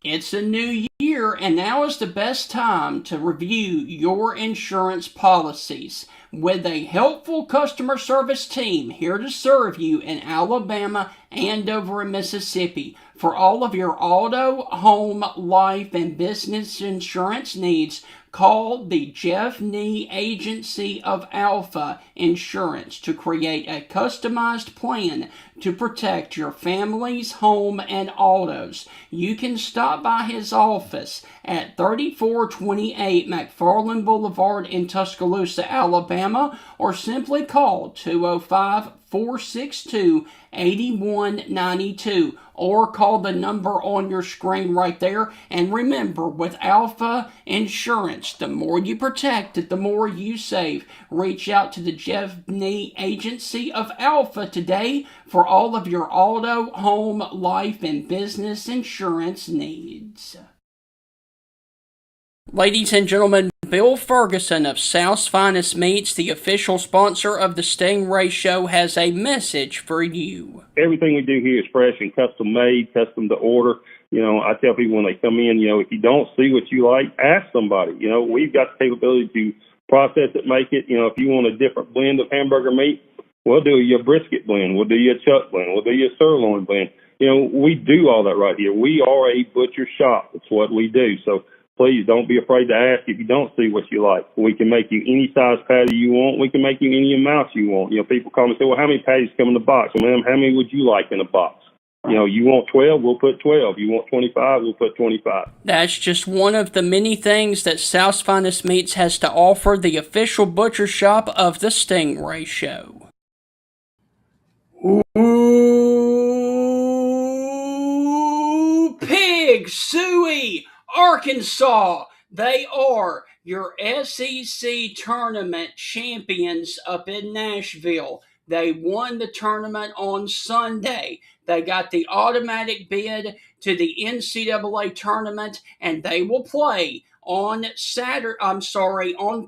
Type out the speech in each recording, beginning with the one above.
It's a new year, and now is the best time to review your insurance policies. With a helpful customer service team here to serve you in Alabama and over in Mississippi for all of your auto, home, life, and business insurance needs, call the Jeff Nee Agency of Alpha Insurance to create a customized plan to protect your family's home and autos. You can stop by his office at 3428 McFarland Boulevard in Tuscaloosa, Alabama, or simply call 205-462-8192, or call the number on your screen right there. And remember, with Alpha Insurance, the more you protect it, the more you save. Reach out to the Jeff Nee Agency of Alpha today for all of your auto, home, life, and business insurance needs. Ladies and gentlemen, Bill Ferguson of South's Finest Meats, the official sponsor of the Stingray Show, has a message for you. Everything we do here is fresh and custom made, custom to order. I tell people when they come in, if you don't see what you like, ask somebody. We've got the capability to process it, make it. If you want a different blend of hamburger meat, we'll do your brisket blend. We'll do your chuck blend. We'll do your sirloin blend. We do all that right here. We are a butcher shop. That's what we do. So please don't be afraid to ask if you don't see what you like. We can make you any size patty you want. We can make you any amount you want. People call me and say, well, how many patties come in the box? Well, ma'am, how many would you like in a box? You want 12, we'll put 12. You want 25, we'll put 25. That's just one of the many things that South's Finest Meats has to offer, the official butcher shop of the Stingray Show. Ooh, Pig Suey, Arkansas. They are your SEC tournament champions up in Nashville. They won the tournament on Sunday. They got the automatic bid to the NCAA tournament, and they will play on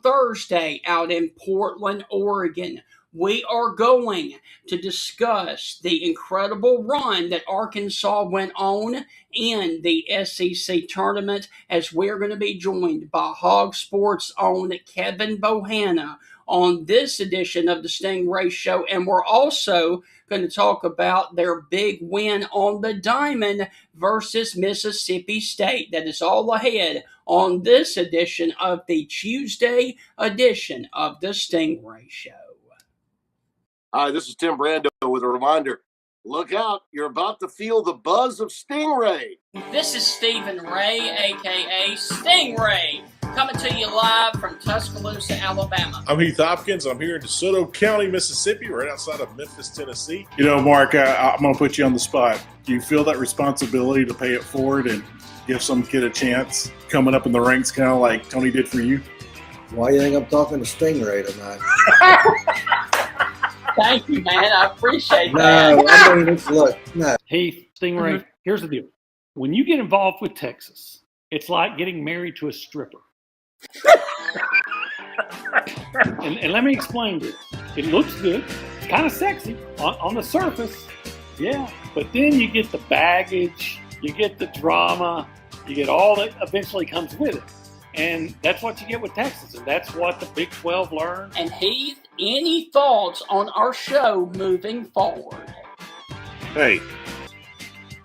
Thursday out in Portland, Oregon. We are going to discuss the incredible run that Arkansas went on in the SEC tournament, as we're going to be joined by Hog Sports' own Kevin Bohanna on this edition of the Stingray Show. And we're also going to talk about their big win on the diamond versus Mississippi State. That is all ahead on this edition of the Tuesday edition of the Stingray Show. Hi, this is Tim Brando with a reminder. Look out, you're about to feel the buzz of Stingray. This is Stephen Ray, a.k.a. Stingray, coming to you live from Tuscaloosa, Alabama. I'm Heath Hopkins. I'm here in DeSoto County, Mississippi, right outside of Memphis, Tennessee. Mark, I'm going to put you on the spot. Do you feel that responsibility to pay it forward and give some kid a chance coming up in the ranks, kind of like Tony did for you? Why do you think I'm talking to Stingray tonight? Thank you, man. I appreciate that. No. Hey, Stingray, Here's the deal. When you get involved with Texas, it's like getting married to a stripper. and let me explain this. It looks good. It's kind of sexy on the surface. Yeah. But then you get the baggage, you get the drama, you get all that eventually comes with it. And that's what you get with Texas, and that's what the Big 12 learned. And Heath, any thoughts on our show moving forward? Hey,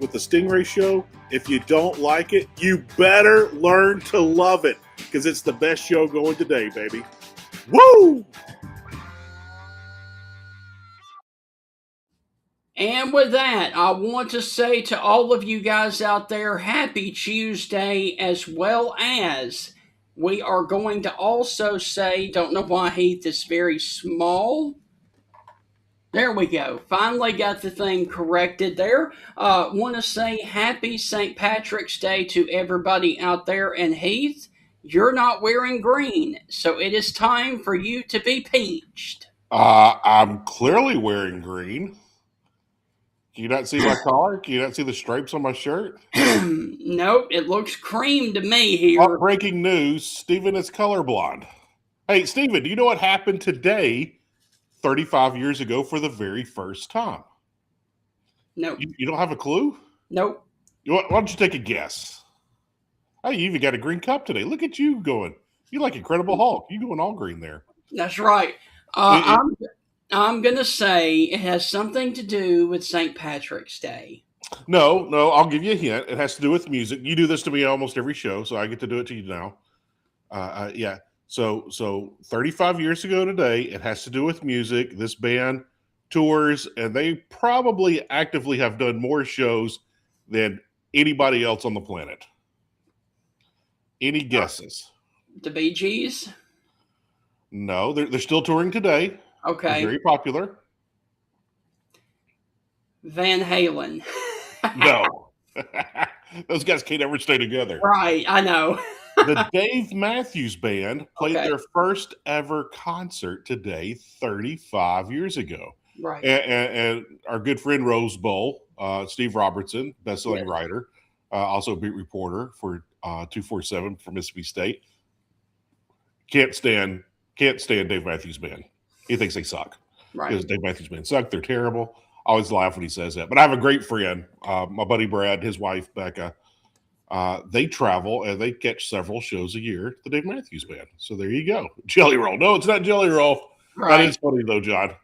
with the Stingray Show, if you don't like it, you better learn to love it, because it's the best show going today, baby. Woo! And with that, I want to say to all of you guys out there, happy Tuesday, as well as we are going to also say, don't know why Heath is very small. There we go. Finally got the thing corrected there. Want to say happy St. Patrick's Day to everybody out there. And Heath, you're not wearing green, so it is time for you to be peached. I'm clearly wearing green. Do you not see my collar? Do you not see the stripes on my shirt? Nope, it looks cream to me here. Breaking news, Steven is colorblind. Hey, Steven, do you know what happened today, 35 years ago, for the very first time? Nope. You don't have a clue? Nope. Why don't you take a guess? Hey, you even got a green cup today. Look at you going. You like Incredible Hulk. You going all green there. That's right. I'm going to say it has something to do with St. Patrick's Day. No, I'll give you a hint. It has to do with music. You do this to me almost every show, so I get to do it to you now. Yeah. So 35 years ago today, it has to do with music. This band tours, and they probably actively have done more shows than anybody else on the planet. Any guesses? The Bee Gees? No, they're still touring today. Okay. They're very popular. Van Halen. No. Those guys can't ever stay together. Right, I know. The Dave Matthews Band played their first ever concert today, 35 years ago. Right. And our good friend Rose Bowl, Steve Robertson, best-selling writer, also a beat reporter for 247 for Mississippi State, can't stand Dave Matthews Band. He thinks they suck. Right. Because Dave Matthews Band suck. They're terrible. I always laugh when he says that. But I have a great friend, my buddy Brad, his wife Becca. They travel and they catch several shows a year at the Dave Matthews Band. So there you go. Jelly Roll. No, it's not Jelly Roll. Right. That is funny though, John.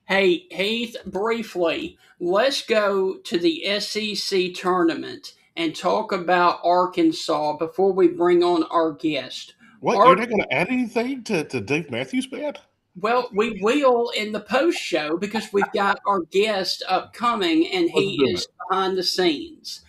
Hey, Heath, briefly, let's go to the SEC tournament and talk about Arkansas before we bring on our guest. What? You're not going to add anything to Dave Matthews Band? Well, we will in the post show because we've got our guest upcoming and he is behind the scenes.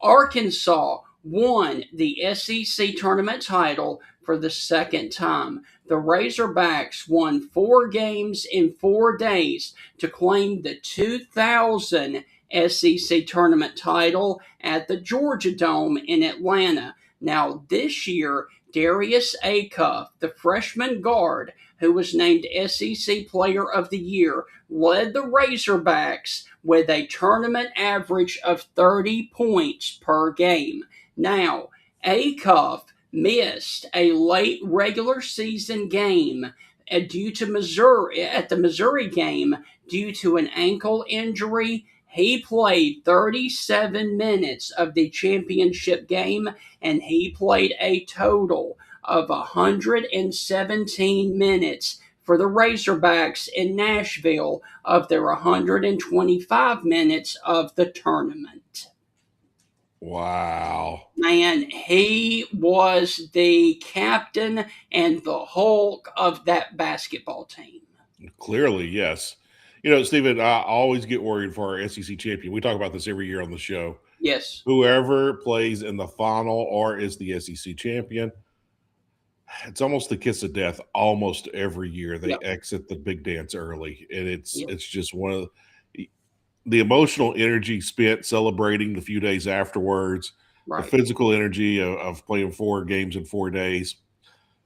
Arkansas won the SEC tournament title for the second time. The Razorbacks won 4 games in 4 days to claim the 2000 SEC tournament title at the Georgia Dome in Atlanta. Now, this year, Darius Acuff, the freshman guard, who was named SEC Player of the Year, led the Razorbacks with a tournament average of 30 points per game. Now, Acuff missed a late regular season game due to the Missouri game due to an ankle injury. He played 37 minutes of the championship game, and he played a total of 117 minutes for the Razorbacks in Nashville of their 125 minutes of the tournament. Wow. Man, he was the captain and the Hulk of that basketball team. Clearly, yes. You know, Stephen, I always get worried for our SEC champion. We talk about this every year on the show. Yes. Whoever plays in the final or is the SEC champion, it's almost the kiss of death almost every year. They exit the big dance early. And it's just one of the emotional energy spent celebrating the few days afterwards, the physical energy of playing 4 games in 4 days.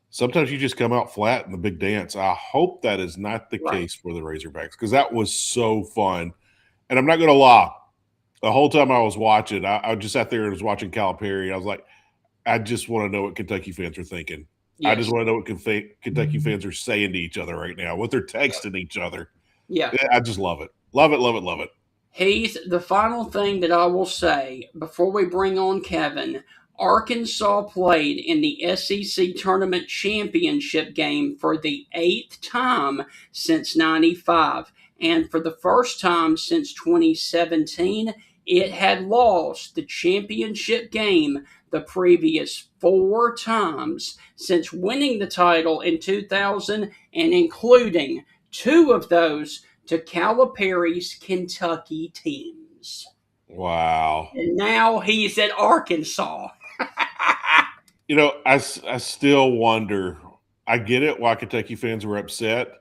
Sometimes you just come out flat in the big dance. I hope that is not the case for the Razorbacks because that was so fun. And I'm not going to lie. The whole time I was watching, I just sat there and was watching Calipari. I was like, I just want to know what Kentucky fans are thinking. Yes. I just want to know what Kentucky fans are saying to each other right now, what they're texting each other. Yeah. I just love it. Love it, love it, love it. Heath, the final thing that I will say before we bring on Kevin, Arkansas played in the SEC Tournament Championship game for the 8th time since 95. And for the first time since 2017, it had lost the championship game the previous 4 times since winning the title in 2000 and including 2 of those to Calipari's Kentucky teams. Wow. And now he's at Arkansas. You know, I still wonder. I get it why Kentucky fans were upset,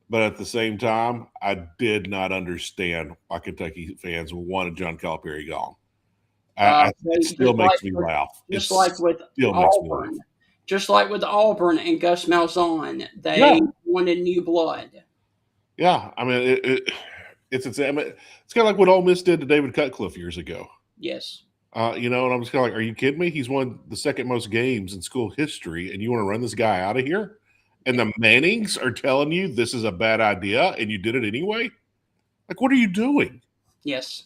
but at the same time, I did not understand why Kentucky fans wanted John Calipari gone. It still makes me laugh. Just like with Auburn and Gus Malzahn, they wanted new blood. Yeah, I mean, it's kind of like what Ole Miss did to David Cutcliffe years ago. Yes. You know, and I'm just kind of like, are you kidding me? He's won the 2nd most games in school history, and you want to run this guy out of here? And the Mannings are telling you this is a bad idea, and you did it anyway? Like, what are you doing? Yes.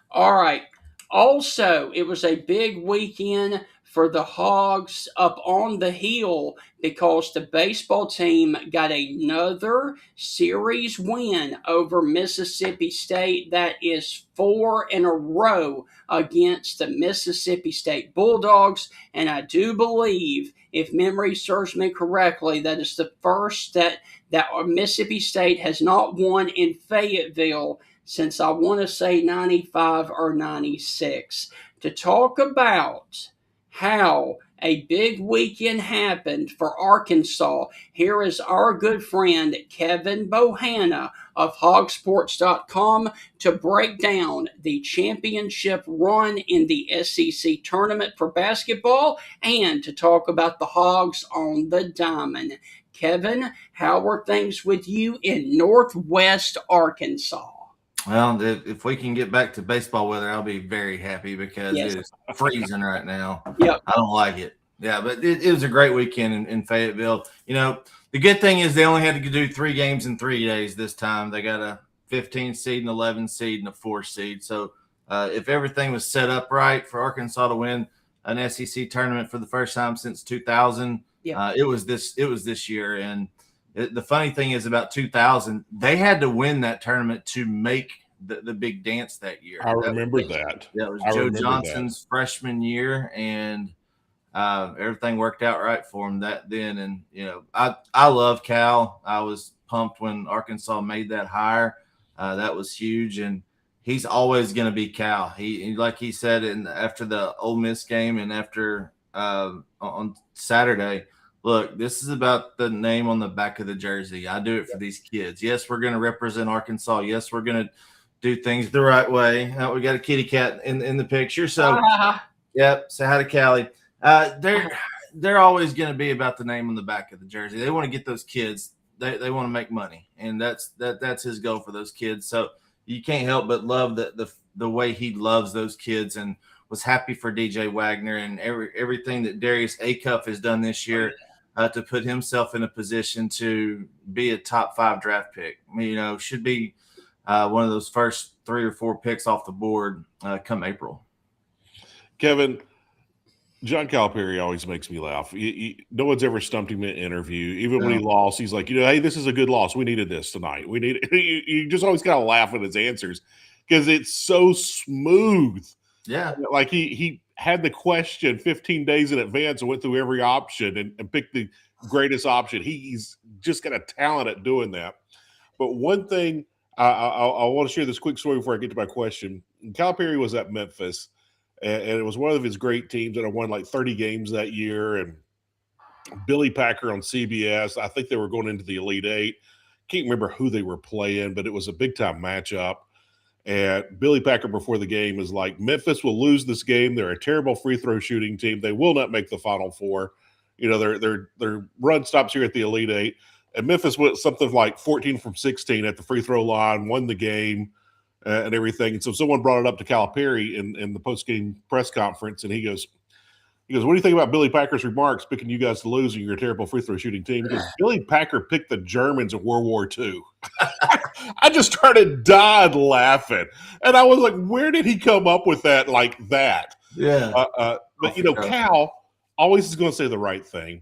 All right. Also, it was a big weekend for the Hogs up on the hill because the baseball team got another series win over Mississippi State. That is 4 in a row against the Mississippi State Bulldogs. And I do believe, if memory serves me correctly, that is the first that Mississippi State has not won in Fayetteville since, I want to say, 95 or 96. To talk about how a big weekend happened for Arkansas, here is our good friend Kevin Bohanna of hogsports.com to break down the championship run in the SEC tournament for basketball and to talk about the Hogs on the diamond. Kevin, how were things with you in Northwest Arkansas? Well, if we can get back to baseball weather, I'll be very happy because it is freezing right now. Yep. I don't like it. Yeah, but it was a great weekend in Fayetteville. You know, the good thing is they only had to do 3 games in 3 days this time. They got a 15 seed, an 11 seed, and a 4 seed. So if everything was set up right for Arkansas to win an SEC tournament for the first time since 2000, it was this year. And the funny thing is about 2000, they had to win that tournament to make the big dance that year. I remember that. That was Joe Johnson's freshman year, and everything worked out right for him then. And, you know, I love Cal. I was pumped when Arkansas made that hire. That was huge, and he's always going to be Cal. He like he said after the Ole Miss game and after on Saturday, look, this is about the name on the back of the jersey. I do it for these kids. Yes, we're going to represent Arkansas. Yes, we're going to do things the right way. We got a kitty cat in the picture. So, yep, say hi to Callie. They're always going to be about the name on the back of the jersey. They want to get those kids. They want to make money, and that's his goal for those kids. So you can't help but love the way he loves those kids and was happy for DJ Wagner and everything that Darius Acuff has done this year. To put himself in a position to be a top 5 draft pick. I mean, you know, should be one of those first 3 or 4 picks off the board come April. Kevin, John Calipari always makes me laugh. No one's ever stumped him in an interview. Even when he lost, he's like, you know, hey, this is a good loss. We needed this tonight. We need. You just always got to laugh at his answers because it's so smooth. Yeah. Like he had the question 15 days in advance and went through every option and picked the greatest option. He's just got a talent at doing that. But one thing, I want to share this quick story before I get to my question. Calipari was at Memphis, and it was one of his great teams that had won like 30 games that year. And Billy Packer on CBS, I think they were going into the Elite Eight. Can't remember who they were playing, but it was a big-time matchup. And Billy Packer before the game is like, Memphis will lose this game. They're a terrible free throw shooting team. They will not make the Final Four. You know, their run stops here at the Elite Eight. And Memphis went something like 14 from 16 at the free throw line, won the game and everything. And so someone brought it up to Calipari in the post-game press conference, and he goes, what do you think about Billy Packer's remarks picking you guys to lose and you're a terrible free throw shooting team? Because Billy Packer picked the Germans in World War II. I just started dying laughing. And I was like, where did he come up with that like that? Yeah. But, you know, Cal always is going to say the right thing.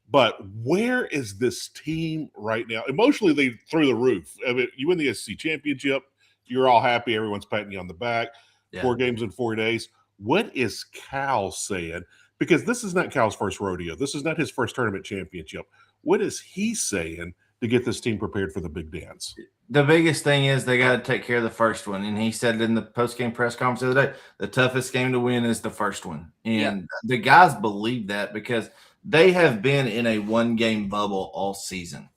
But where is this team right now? Emotionally, they through the roof. I mean, you win the SEC championship. You're all happy. Everyone's patting you on the back. Yeah. 4 games in 4 days. What is Cal saying? Because this is not Cal's first rodeo. This is not his first tournament championship. What is he saying to get this team prepared for the big dance? The biggest thing is they got to take care of the first one. And he said in the post-game press conference the other day, the toughest game to win is the first one. And the guys believe that because they have been in a 1-game bubble all season.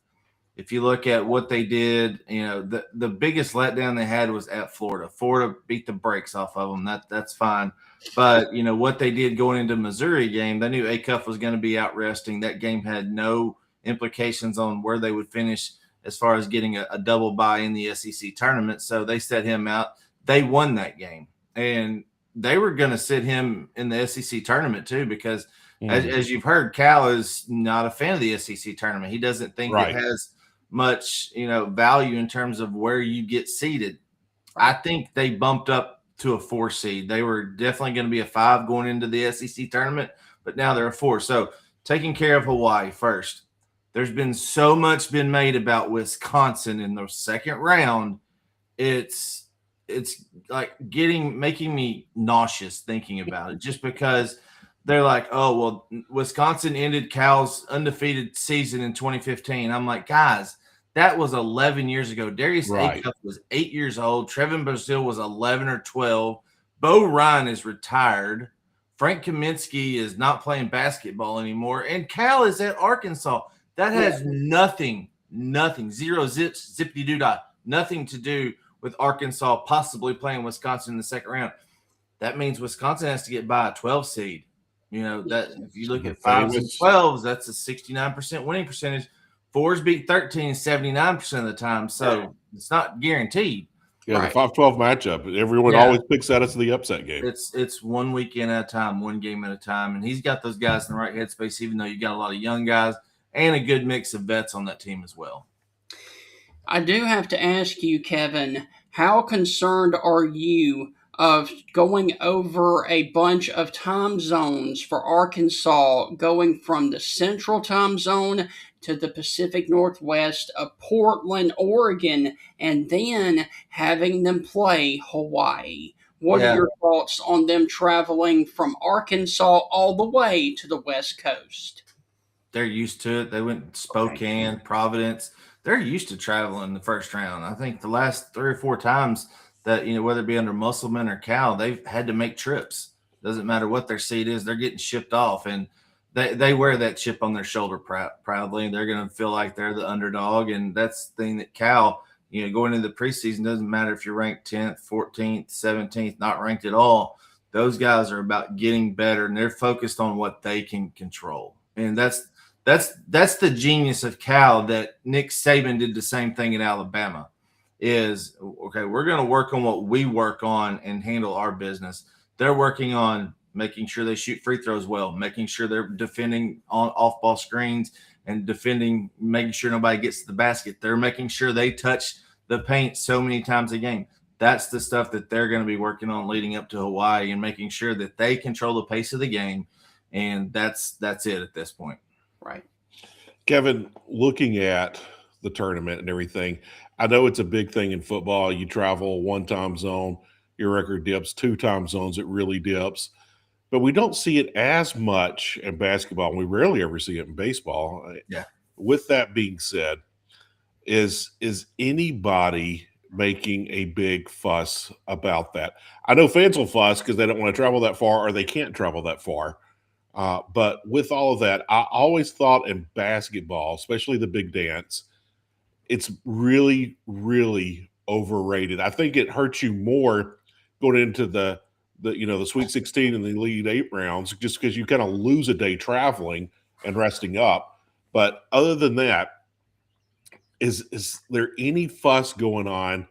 If you look at what they did, you know, the biggest letdown they had was at Florida. Florida beat the brakes off of them. That's fine. But, you know, what they did going into Missouri game, they knew Acuff was going to be out resting. That game had no implications on where they would finish as far as getting a double bye in the SEC tournament. So they set him out. They won that game. And they were going to sit him in the SEC tournament too because, as you've heard, Cal is not a fan of the SEC tournament. He doesn't think it has much, you know, value in terms of where you get seated. I think they bumped up to a 4 seed. They were definitely going to be a 5 going into the SEC tournament, but now they're a 4. So taking care of Hawaii first. There's been so much been made about Wisconsin in the second round. It's like making me nauseous thinking about it, just because they're like, oh, well, Wisconsin ended Cal's undefeated season in 2015. I'm like, guys, that was 11 years ago. Darius Acuff was 8 years old. Trevin Brazile was 11 or 12. Bo Ryan is retired. Frank Kaminsky is not playing basketball anymore. And Cal is at Arkansas. That has nothing, zero zips, zippity doo dah, nothing to do with Arkansas possibly playing Wisconsin in the second round. That means Wisconsin has to get by a 12 seed. You know, that if you look at 5s and 12s, that's a 69% winning percentage. 4s beat 13 79% of the time. So it's not guaranteed. Yeah, the 5-12 matchup. Everyone always picks that as the upset game. It's 1 weekend at a time, one game at a time. And he's got those guys in the right headspace, even though you got a lot of young guys and a good mix of vets on that team as well. I do have to ask you, Kevin, how concerned are you of going over a bunch of time zones for Arkansas, going from the central time zone to the Pacific Northwest of Portland, Oregon, and then having them play Hawaii? What are your thoughts on them traveling from Arkansas all the way to the West Coast? They're used to it. They went to Spokane, Providence. They're used to traveling the first round. I think the last 3 or 4 times that, you know, whether it be under Musselman or Cal, they've had to make trips. Doesn't matter what their seed is, they're getting shipped off. And they wear that chip on their shoulder proudly. They're going to feel like they're the underdog. And that's the thing that Cal, you know, going into the preseason, doesn't matter if you're ranked 10th, 14th, 17th, not ranked at all. Those guys are about getting better, and they're focused on what they can control. And that's the genius of Cal, that Nick Saban did the same thing in Alabama. Is, okay, we're going to work on what we work on and handle our business. They're working on making sure they shoot free throws well, making sure they're defending on off-ball screens and defending, making sure nobody gets to the basket. They're making sure they touch the paint so many times a game. That's the stuff that they're going to be working on leading up to Hawaii, and making sure that they control the pace of the game. And that's it at this point. Right. Kevin, looking at the tournament and everything, I know it's a big thing in football. You travel 1 time zone, your record dips. 2 time zones, it really dips. But we don't see it as much in basketball, and we rarely ever see it in baseball. Yeah. With that being said, is anybody making a big fuss about that? I know fans will fuss because they don't want to travel that far, or they can't travel that far. But with all of that, I always thought in basketball, especially the big dance, it's really, really overrated. I think it hurts you more going into the Sweet 16 and the Elite 8 rounds, just because you kind of lose a day traveling and resting up. But other than that, is there any fuss going on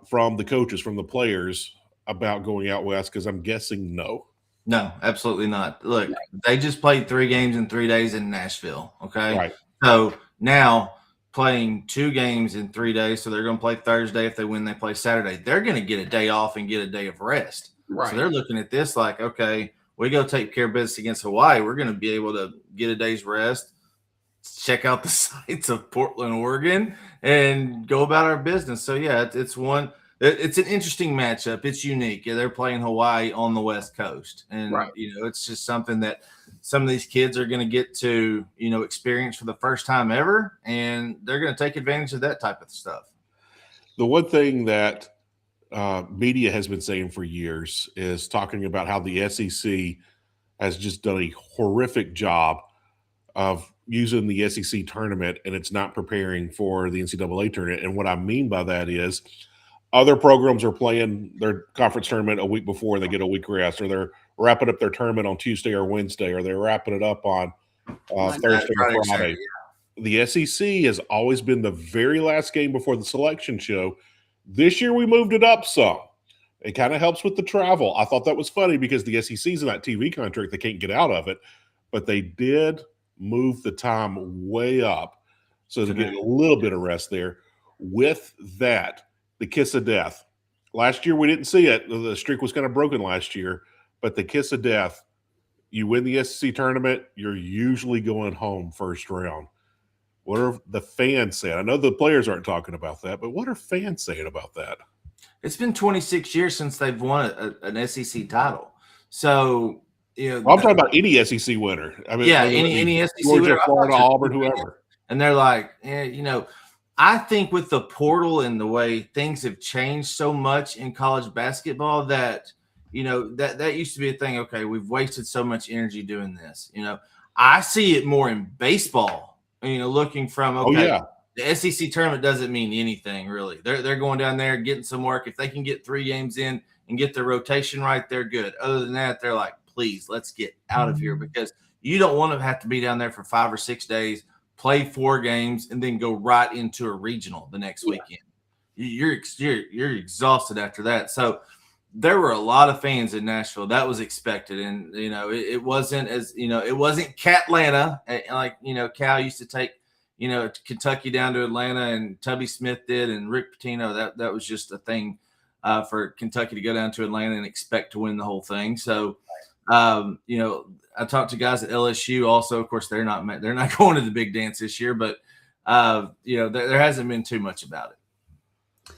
from the coaches, from the players, about going out west? Because I'm guessing no. No, absolutely not. Look, they just played 3 games in 3 days in Nashville. Okay. Right. So now playing 2 games in 3 days. So they're going to play Thursday. If they win, they play Saturday. They're going to get a day off and get a day of rest. Right. So they're looking at this like, okay, we go take care of business against Hawaii. We're going to be able to get a day's rest, check out the sights of Portland, Oregon, and go about our business. So yeah, it's an interesting matchup. It's unique. They're playing Hawaii on the West Coast. And, it's just something that some of these kids are going to get to, experience for the first time ever. And they're going to take advantage of that type of stuff. The one thing that media has been saying for years is talking about how the SEC has just done a horrific job of using the SEC tournament, and it's not preparing for the NCAA tournament. And what I mean by that is, other programs are playing their conference tournament a week before, they get a week rest, or they're wrapping up their tournament on Tuesday or Wednesday, or they're wrapping it up on Thursday or Friday. The SEC has always been the very last game before the selection show. This year we moved it up some. It kind of helps with the travel. I thought that was funny because the SEC's in that TV contract. They can't get out of it. But they did move the time way up so to get a little bit of rest there. With that, the kiss of death, Last year we didn't see it. The streak was kind of broken last year, but the kiss of death, you win the SEC tournament, you're usually going home first round. What are the fans saying? I know the players aren't talking about that, but what are fans saying about that? It's been 26 years since they've won an SEC title. So, I'm talking about any SEC winner. I mean, yeah, any SEC Georgia, winner, Florida, Auburn, whoever. And they're like, I think with the portal and the way things have changed so much in college basketball that, that used to be a thing. Okay, we've wasted so much energy doing this. I see it more in baseball, looking from, the SEC tournament doesn't mean anything really. They're going down there getting some work. If they can get 3 games in and get their rotation right, they're good. Other than that, they're like, please, let's get out of here, because you don't want to have to be down there for 5 or 6 days, play 4 games, and then go right into a regional the next weekend. You're exhausted after that. So there were a lot of fans in Nashville. That was expected, and it wasn't as it wasn't Catlanta like Cal used to take Kentucky down to Atlanta, and Tubby Smith did, and Rick Pitino. That was just a thing for Kentucky to go down to Atlanta and expect to win the whole thing. So. I talked to guys at LSU also. Of course, they're not going to the big dance this year, but there hasn't been too much about it.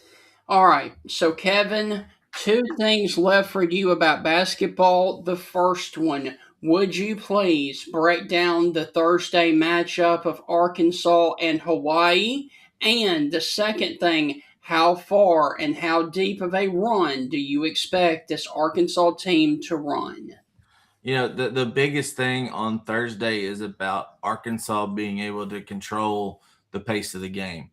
All right. So, Kevin, 2 things left for you about basketball. The first one, would you please break down the Thursday matchup of Arkansas and Hawaii? And the second thing, how far and how deep of a run do you expect this Arkansas team to run? The biggest thing on Thursday is about Arkansas being able to control the pace of the game.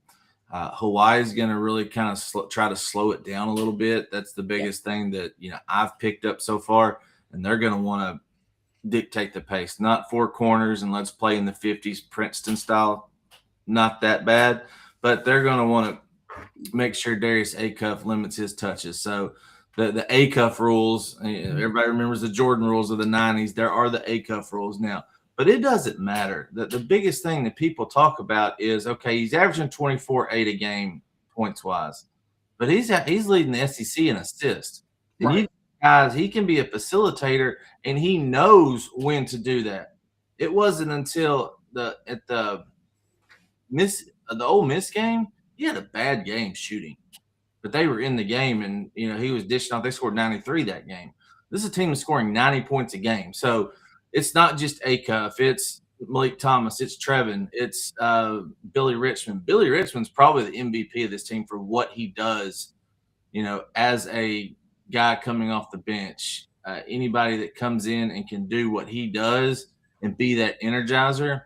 Hawaii is going to really kind of try to slow it down a little bit. That's the biggest thing that I've picked up so far, and they're going to want to dictate the pace. Not 4 corners and let's play in the 50s Princeton style. Not that bad, but they're going to want to make sure Darius Acuff limits his touches. So the Acuff rules, everybody remembers the Jordan rules of the 90s. There are the Acuff rules now, but it doesn't matter. The biggest thing that people talk about is, okay, he's averaging 24-8 a game points-wise, but he's leading the SEC in assists. And you guys, he can be a facilitator, and he knows when to do that. It wasn't until the Ole Miss game, he had a bad game shooting. But they were in the game, and he was dishing off. They scored 93 that game. This is a team that's scoring 90 points a game. So it's not just Acuff. It's Malik Thomas. It's Trevin. It's Billy Richmond. Billy Richmond's probably the MVP of this team for what he does, as a guy coming off the bench. Anybody that comes in and can do what he does and be that energizer.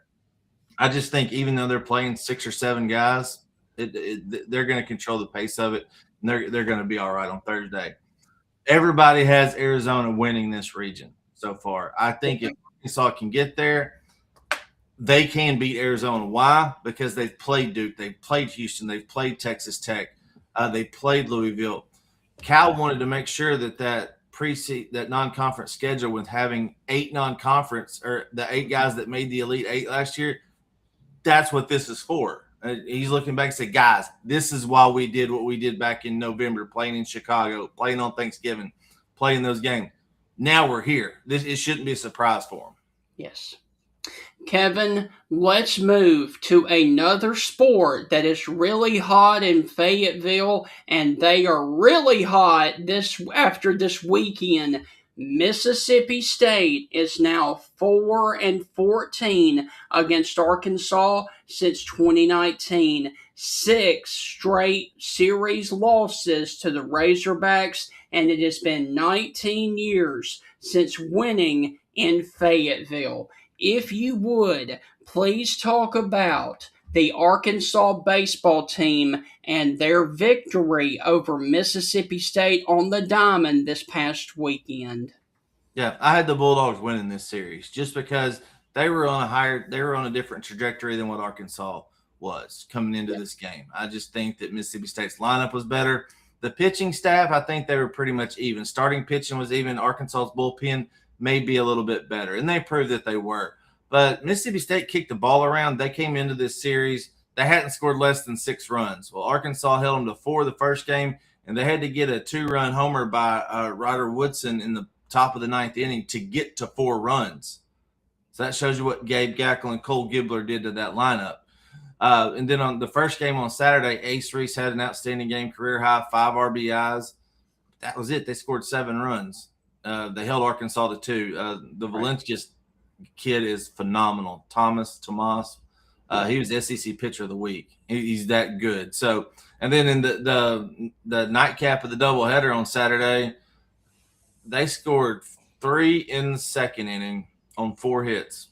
I just think even though they're playing 6 or 7 guys, they're going to control the pace of it, and they're going to be all right on Thursday. Everybody has Arizona winning this region so far. I think if Arkansas can get there, they can beat Arizona. Why? Because they've played Duke, they've played Houston, they've played Texas Tech, they played Louisville. Cal wanted to make sure that non-conference schedule with having 8 non-conference, or the 8 guys that made the Elite 8 last year, that's what this is for. He's looking back and say, guys, this is why we did what we did back in November, playing in Chicago, playing on Thanksgiving, playing those games. Now we're here. It shouldn't be a surprise for them. Yes. Kevin, let's move to another sport that is really hot in Fayetteville, and they are really hot after this weekend. Mississippi State is now 4-14 against Arkansas since 2019. 6 straight series losses to the Razorbacks, and it has been 19 years since winning in Fayetteville. If you would, please talk about the Arkansas baseball team and their victory over Mississippi State on the diamond this past weekend. Yeah, I had the Bulldogs winning this series just because they were on a different trajectory than what Arkansas was coming into this game. I just think that Mississippi State's lineup was better. The pitching staff, I think they were pretty much even. Starting pitching was even. Arkansas's bullpen may be a little bit better, and they proved that they were. But Mississippi State kicked the ball around. They came into this series. They hadn't scored less than 6 runs. Well, Arkansas held them to 4 the first game, and they had to get a 2-run homer by Ryder Woodson in the top of the 9th inning to get to 4 runs. So that shows you what Gabe Gackle and Cole Gibbler did to that lineup. And then on the first game on Saturday, Ace Reese had an outstanding game, career high, 5 RBIs. That was it. They scored 7 runs. They held Arkansas to 2. The Valencia kid is phenomenal. Tomas. He was SEC Pitcher of the Week. He's that good. So, and then in the nightcap of the doubleheader on Saturday, they scored 3 in the second inning on 4 hits.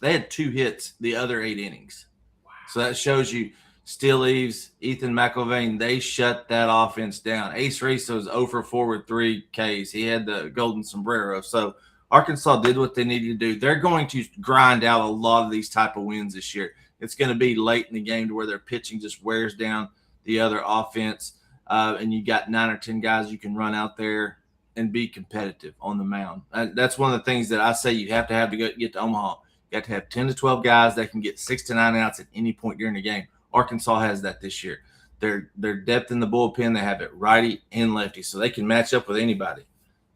They had 2 hits the other 8 innings. Wow. So that shows you Steele Eves, Ethan McIlvain, they shut that offense down. Ace Reese was 0 for 4 with 3 Ks. He had the golden sombrero. So Arkansas did what they needed to do. They're going to grind out a lot of these type of wins this year. It's going to be late in the game to where their pitching just wears down the other offense, and you got 9 or 10 guys you can run out there and be competitive on the mound. That's one of the things that I say you have to get to Omaha. You have to have 10 to 12 guys that can get 6 to 9 outs at any point during the game. Arkansas has that this year. Their depth in the bullpen, they have it righty and lefty, so they can match up with anybody.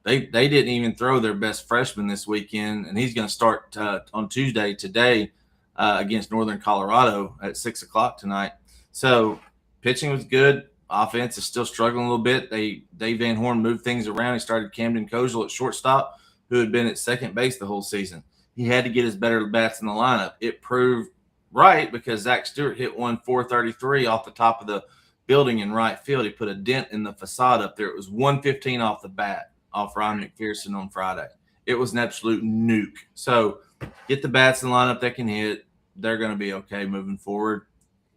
They didn't even throw their best freshman this weekend, and he's going to start on Tuesday today against Northern Colorado at 6 o'clock tonight. So pitching was good. Offense is still struggling a little bit. Dave Van Horn moved things around. He started Camden Kozel at shortstop, who had been at second base the whole season. He had to get his better bats in the lineup. It proved right because Zach Stewart hit one 433 off the top of the building in right field. He put a dent in the facade up there. It was 115 off the bat off Ryan McPherson on Friday. It was an absolute nuke. So get the bats in the lineup that can hit. They're going to be okay moving forward.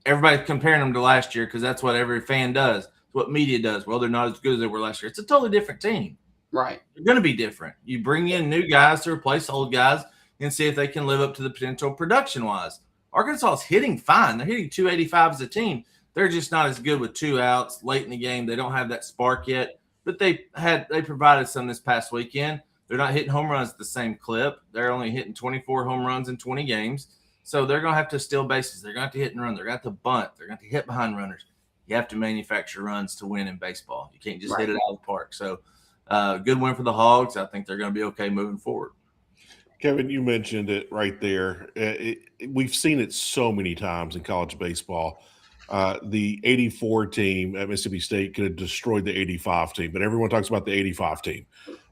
Everybody's comparing them to last year because that's what every fan does. It's what media does. Well, they're not as good as they were last year. It's a totally different team. Right. They're going to be different. You bring in new guys to replace old guys and see if they can live up to the potential production-wise. Arkansas is hitting fine. They're hitting 285 as a team. They're just not as good with 2 outs late in the game. They don't have that spark yet, but they provided some this past weekend. They're not hitting home runs at the same clip. They're only hitting 24 home runs in 20 games. So they're going to have to steal bases. They're going to have to hit and run. They're going to have to bunt. They're going to have to hit behind runners. You have to manufacture runs to win in baseball. You can't just hit it out of the park. So good win for the Hogs. I think they're going to be okay moving forward. Kevin, you mentioned it right there. We've seen it so many times in college baseball. The 84 team at Mississippi State could have destroyed the 85 team, but everyone talks about the 85 team.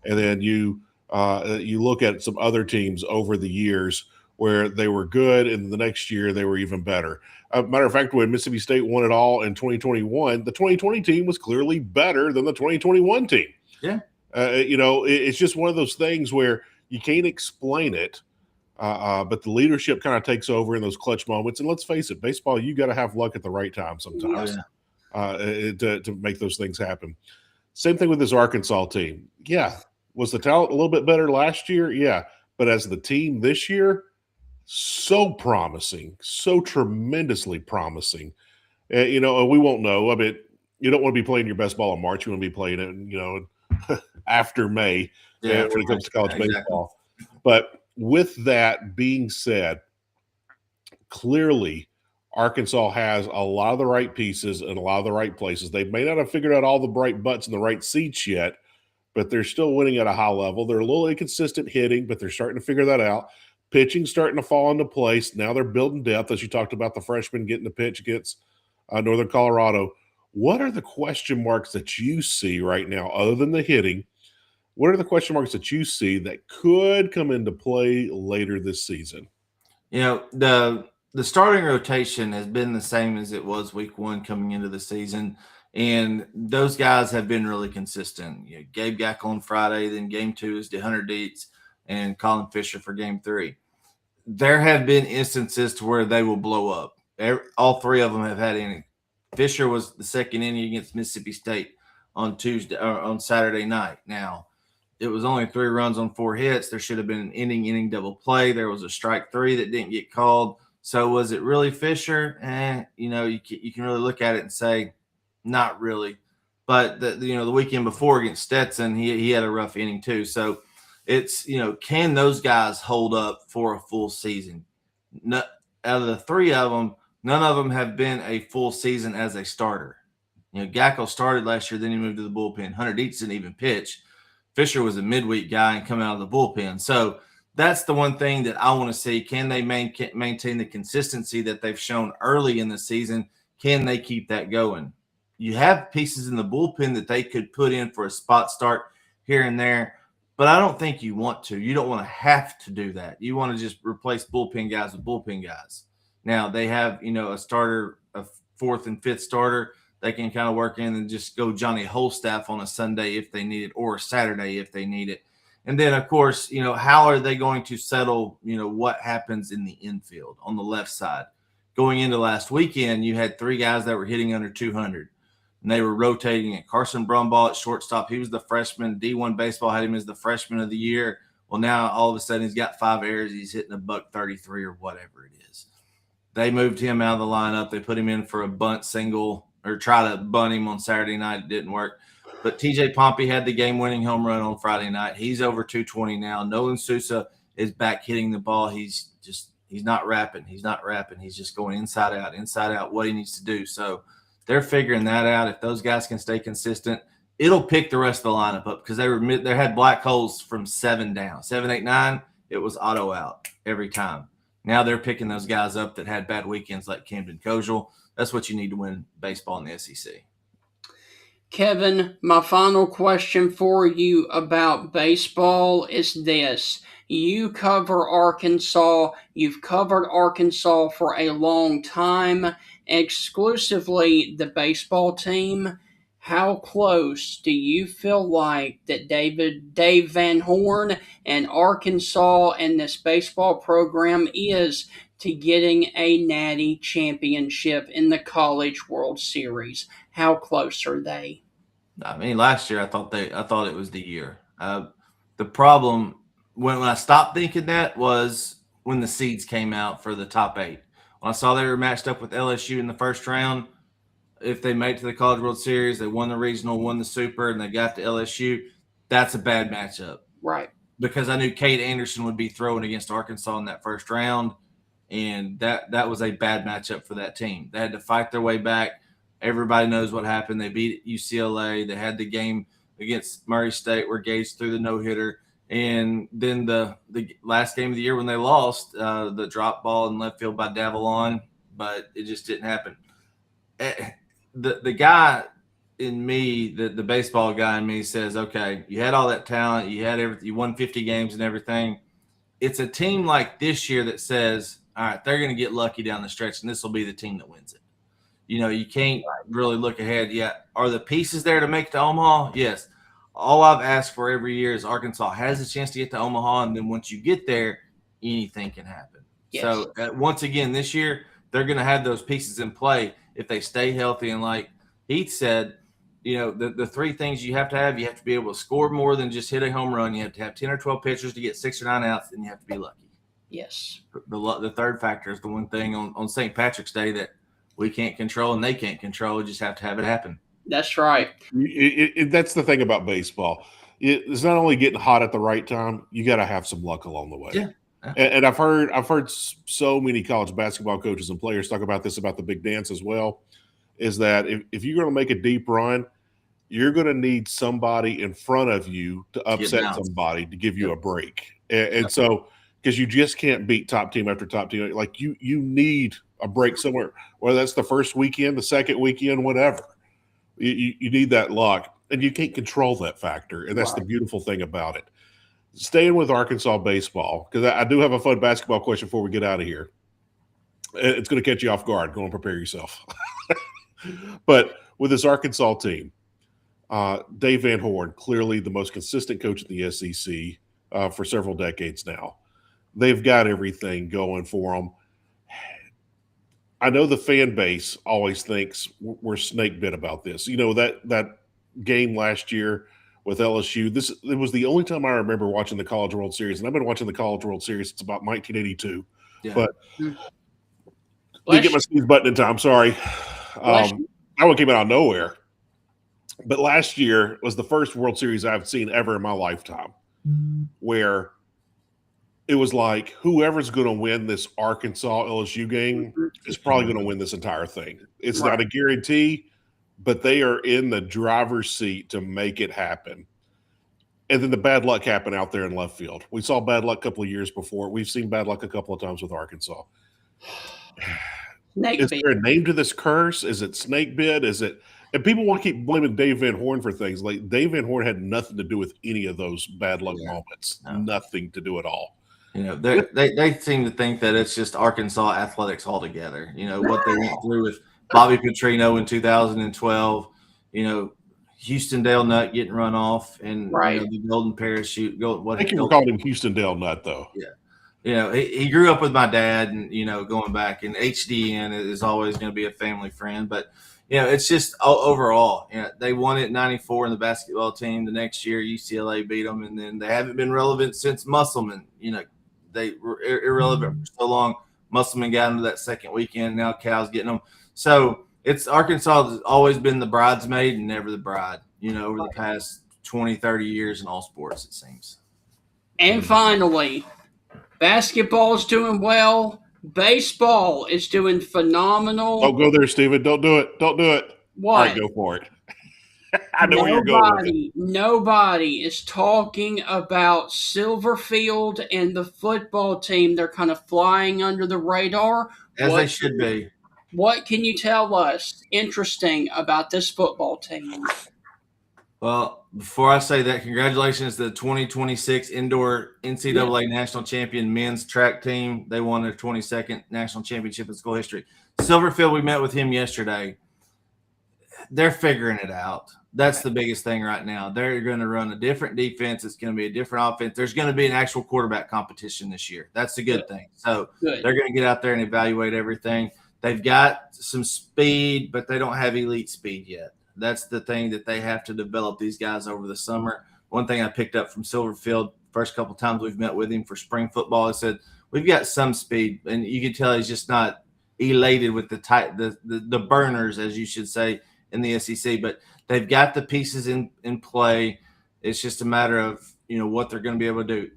And then you look at some other teams over the years where they were good, and the next year they were even better. Matter of fact, when Mississippi State won it all in 2021, the 2020 team was clearly better than the 2021 team. Yeah. It's just one of those things where you can't explain it, but the leadership kind of takes over in those clutch moments. And let's face it, baseball, you got to have luck at the right time sometimes to make those things happen. Same thing with this Arkansas team. Yeah. Was the talent a little bit better last year? Yeah. But as the team this year, so promising, so tremendously promising. And we won't know. I mean, you don't want to be playing your best ball in March. You want to be playing it, after May when it comes to college baseball. But with that being said, clearly Arkansas has a lot of the right pieces and a lot of the right places. They may not have figured out all the bright butts and the right seats yet, but they're still winning at a high level. They're a little inconsistent hitting, but they're starting to figure that out. Pitching starting to fall into place. Now they're building depth, as you talked about the freshmen getting the pitch against Northern Colorado. What are the question marks that you see right now, other than the hitting? What are the question marks that you see that could come into play later this season? The starting rotation has been the same as it was week 1 coming into the season, and those guys have been really consistent. Gabe Gackle on Friday, then game 2 is DeHunter Dietz and Colin Fisher for game 3. There have been instances to where they will blow up. All 3 of them have had innings. Fisher was the second inning against Mississippi State on Saturday night. Now, it was only 3 runs on 4 hits. There should have been an inning double play. There was a strike 3 that didn't get called. So was it really Fisher? You can really look at it and say, not really. But the weekend before against Stetson, he had a rough inning too. So it's, can those guys hold up for a full season? Out of the 3 of them, none of them have been a full season as a starter. Gackel started last year, then he moved to the bullpen. Hunter Dietz didn't even pitch. Fisher was a midweek guy and coming out of the bullpen. So that's the one thing that I want to see. Can they maintain the consistency that they've shown early in the season? Can they keep that going? You have pieces in the bullpen that they could put in for a spot start here and there, but I don't think you want to. You don't want to have to do that. You want to just replace bullpen guys with bullpen guys. Now, they have, a starter, a fourth and fifth starter. They can kind of work in and just go Johnny Holstaff on a Sunday if they need it, or a Saturday if they need it. And then, of course, how are they going to settle, what happens in the infield on the left side? Going into last weekend, you had 3 guys that were hitting under 200, and they were rotating it. Carson Brumbaugh at shortstop, he was the freshman. D1 Baseball had him as the freshman of the year. Well, now all of a sudden he's got 5 errors. He's hitting a $133 or whatever it is. They moved him out of the lineup. They put him in for a bunt single, or try to bunt him on Saturday night. It didn't work. But TJ Pompey had the game-winning home run on Friday night. He's over 220 now. Nolan Sousa is back hitting the ball. He's not rapping. He's not rapping. He's just going inside out, what he needs to do. So they're figuring that out. If those guys can stay consistent, it'll pick the rest of the lineup up, because they had black holes from 7 down. 7, 8, 9, it was auto out every time. Now they're picking those guys up that had bad weekends like Camden Kojal. That's what you need to win baseball in the SEC. Kevin, my final question for you about baseball is this. You cover Arkansas. You've covered Arkansas for a long time, exclusively the baseball team. How close do you feel like that Dave Van Horn and Arkansas and this baseball program is to getting a natty championship in the College World Series? How close are they? I mean, last year I thought it was the year. The problem when I stopped thinking that was when the seeds came out for the top 8. When I saw they were matched up with LSU in the first round, if they made it to the College World Series, they won the regional, won the super, and they got to LSU, that's a bad matchup. Right. Because I knew Cade Anderson would be throwing against Arkansas in that first round, and that was a bad matchup for that team. They had to fight their way back. Everybody knows what happened. They beat UCLA. They had the game against Murray State where Gage threw the no-hitter. And then the last game of the year when they lost, the drop ball in left field by Davalon, but it just didn't happen. The guy in me, the baseball guy in me says, okay, you had all that talent. You had everything. You won 50 games and everything. It's a team like this year that says, all right, they're going to get lucky down the stretch, and this will be the team that wins it. You can't really look ahead yet. Are the pieces there to make it to Omaha? Yes. All I've asked for every year is Arkansas has a chance to get to Omaha, and then once you get there, anything can happen. Yes. So, once again, this year, they're going to have those pieces in play if they stay healthy. And like Heath said, the 3 things you have to be able to score more than just hit a home run. You have to have 10 or 12 pitchers to get 6 or 9 outs, and you have to be lucky. Yes. The third factor is the one thing on St. Patrick's Day that we can't control and they can't control. We just have to have it happen. That's right. That's the thing about baseball. It's not only getting hot at the right time, you got to have some luck along the way. Yeah. And I've heard so many college basketball coaches and players talk about this, about the big dance as well, is that if you're going to make a deep run, you're going to need somebody in front of you to upset somebody to give you a break. And so, because you just can't beat top team after top team. Like you need a break somewhere, whether that's the first weekend, the second weekend, whatever. You need that luck, and you can't control that factor, and that's the beautiful thing about it. Staying with Arkansas baseball, because I do have a fun basketball question before we get out of here. It's going to catch you off guard. Go and prepare yourself. But with this Arkansas team, Dave Van Horn, clearly the most consistent coach in the SEC for several decades now. They've got everything going for them. I know the fan base always thinks we're snake bit about this. That game last year with LSU, it was the only time I remember watching the College World Series, and I've been watching the College World Series since about 1982. Yeah. But didn't get my sneeze button in time. Sorry. That one came out of nowhere. But last year was the first World Series I've seen ever in my lifetime where it was like whoever's going to win this Arkansas LSU game is probably going to win this entire thing. It's not a guarantee, but they are in the driver's seat to make it happen. And then the bad luck happened out there in left field. We saw bad luck a couple of years before. We've seen bad luck a couple of times with Arkansas. Is there a name to this curse? Is it snake bit? Is it? And people want to keep blaming Dave Van Horn for things. Like Dave Van Horn had nothing to do with any of those bad luck moments. No. Nothing to do at all. They seem to think that it's just Arkansas athletics altogether. What they went through with Bobby Petrino in 2012. Houston Dale Nutt getting run off, and the golden parachute. I think you called him Houston Dale Nutt, though. Yeah. He grew up with my dad, and going back, and HDN is always going to be a family friend. But it's just overall, they won it in '94 in the basketball team. The next year, UCLA beat them, and then they haven't been relevant since Musselman. They were irrelevant for so long. Musselman got into that second weekend. Now Cal's getting them. So it's Arkansas has always been the bridesmaid and never the bride, over the past 20, 30 years in all sports, it seems. And finally, basketball is doing well. Baseball is doing phenomenal. Don't go there, Steven. Don't do it. Don't do it. What? All right, go for it. I know where you're going with it. Nobody is talking about Silverfield and the football team. They're kind of flying under the radar. As they should be. What can you tell us interesting about this football team? Well, before I say that, congratulations to the 2026 indoor NCAA national champion men's track team. They won their 22nd national championship in school history. Silverfield, we met with him yesterday. They're figuring it out. That's the biggest thing right now. They're going to run a different defense. It's going to be a different offense. There's going to be an actual quarterback competition this year. That's the good thing. So they're going to get out there and evaluate everything. They've got some speed, but they don't have elite speed yet. That's the thing that they have to develop these guys over the summer. One thing I picked up from Silverfield, first couple of times we've met with him for spring football, I said, we've got some speed, and you can tell he's just not elated with the burners, as you should say, in the SEC. But they've got the pieces in play. It's just a matter of, what they're going to be able to do.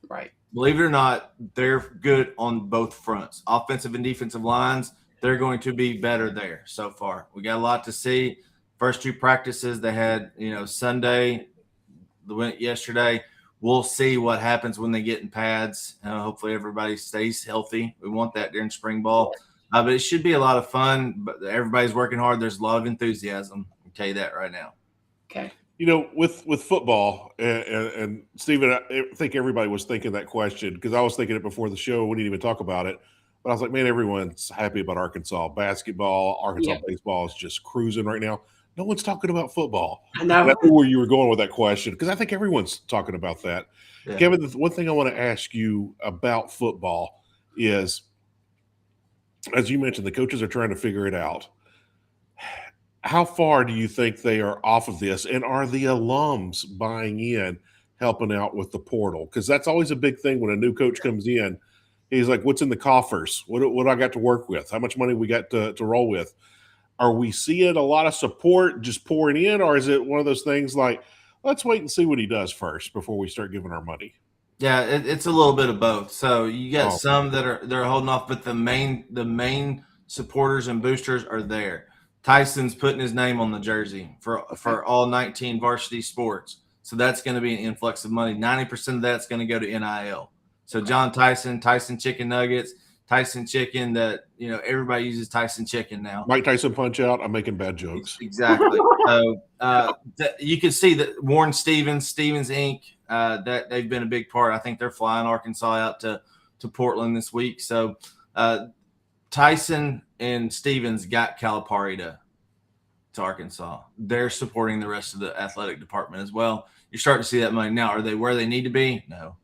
Right. Believe it or not, they're good on both fronts. Offensive and defensive lines, they're going to be better there so far. We got a lot to see. First two practices they had, Sunday, yesterday. We'll see what happens when they get in pads. Hopefully everybody stays healthy. We want that during spring ball. But it should be a lot of fun. But everybody's working hard. There's a lot of enthusiasm. I'll tell you that right now. Okay. With football, and Steven, I think everybody was thinking that question because I was thinking it before the show. We didn't even talk about it. But I was like, man, everyone's happy about Arkansas basketball. Arkansas baseball is just cruising right now. No one's talking about football. I know. That's where you were going with that question because I think everyone's talking about that. Yeah. Kevin, the one thing I want to ask you about football is, as you mentioned, the coaches are trying to figure it out. How far do you think they are off of this? And are the alums buying in, helping out with the portal? Because that's always a big thing when a new coach comes in. He's like, what's in the coffers? What do I got to work with? How much money we got to roll with? Are we seeing a lot of support just pouring in, or is it one of those things like, let's wait and see what he does first before we start giving our money? Yeah, it's a little bit of both. So you got some that they're holding off, but the main supporters and boosters are there. Tyson's putting his name on the jersey for all 19 varsity sports. So that's going to be an influx of money. 90% of that's going to go to NIL. So John Tyson Chicken Nuggets, Tyson Chicken that, everybody uses Tyson Chicken now. Mike Tyson Punch Out. I'm making bad jokes. Exactly. So you can see that Warren Stevens Inc., that they've been a big part. I think they're flying Arkansas out to Portland this week. So Tyson and Stevens got Calipari to Arkansas. They're supporting the rest of the athletic department as well. You're starting to see that money now. Are they where they need to be? No,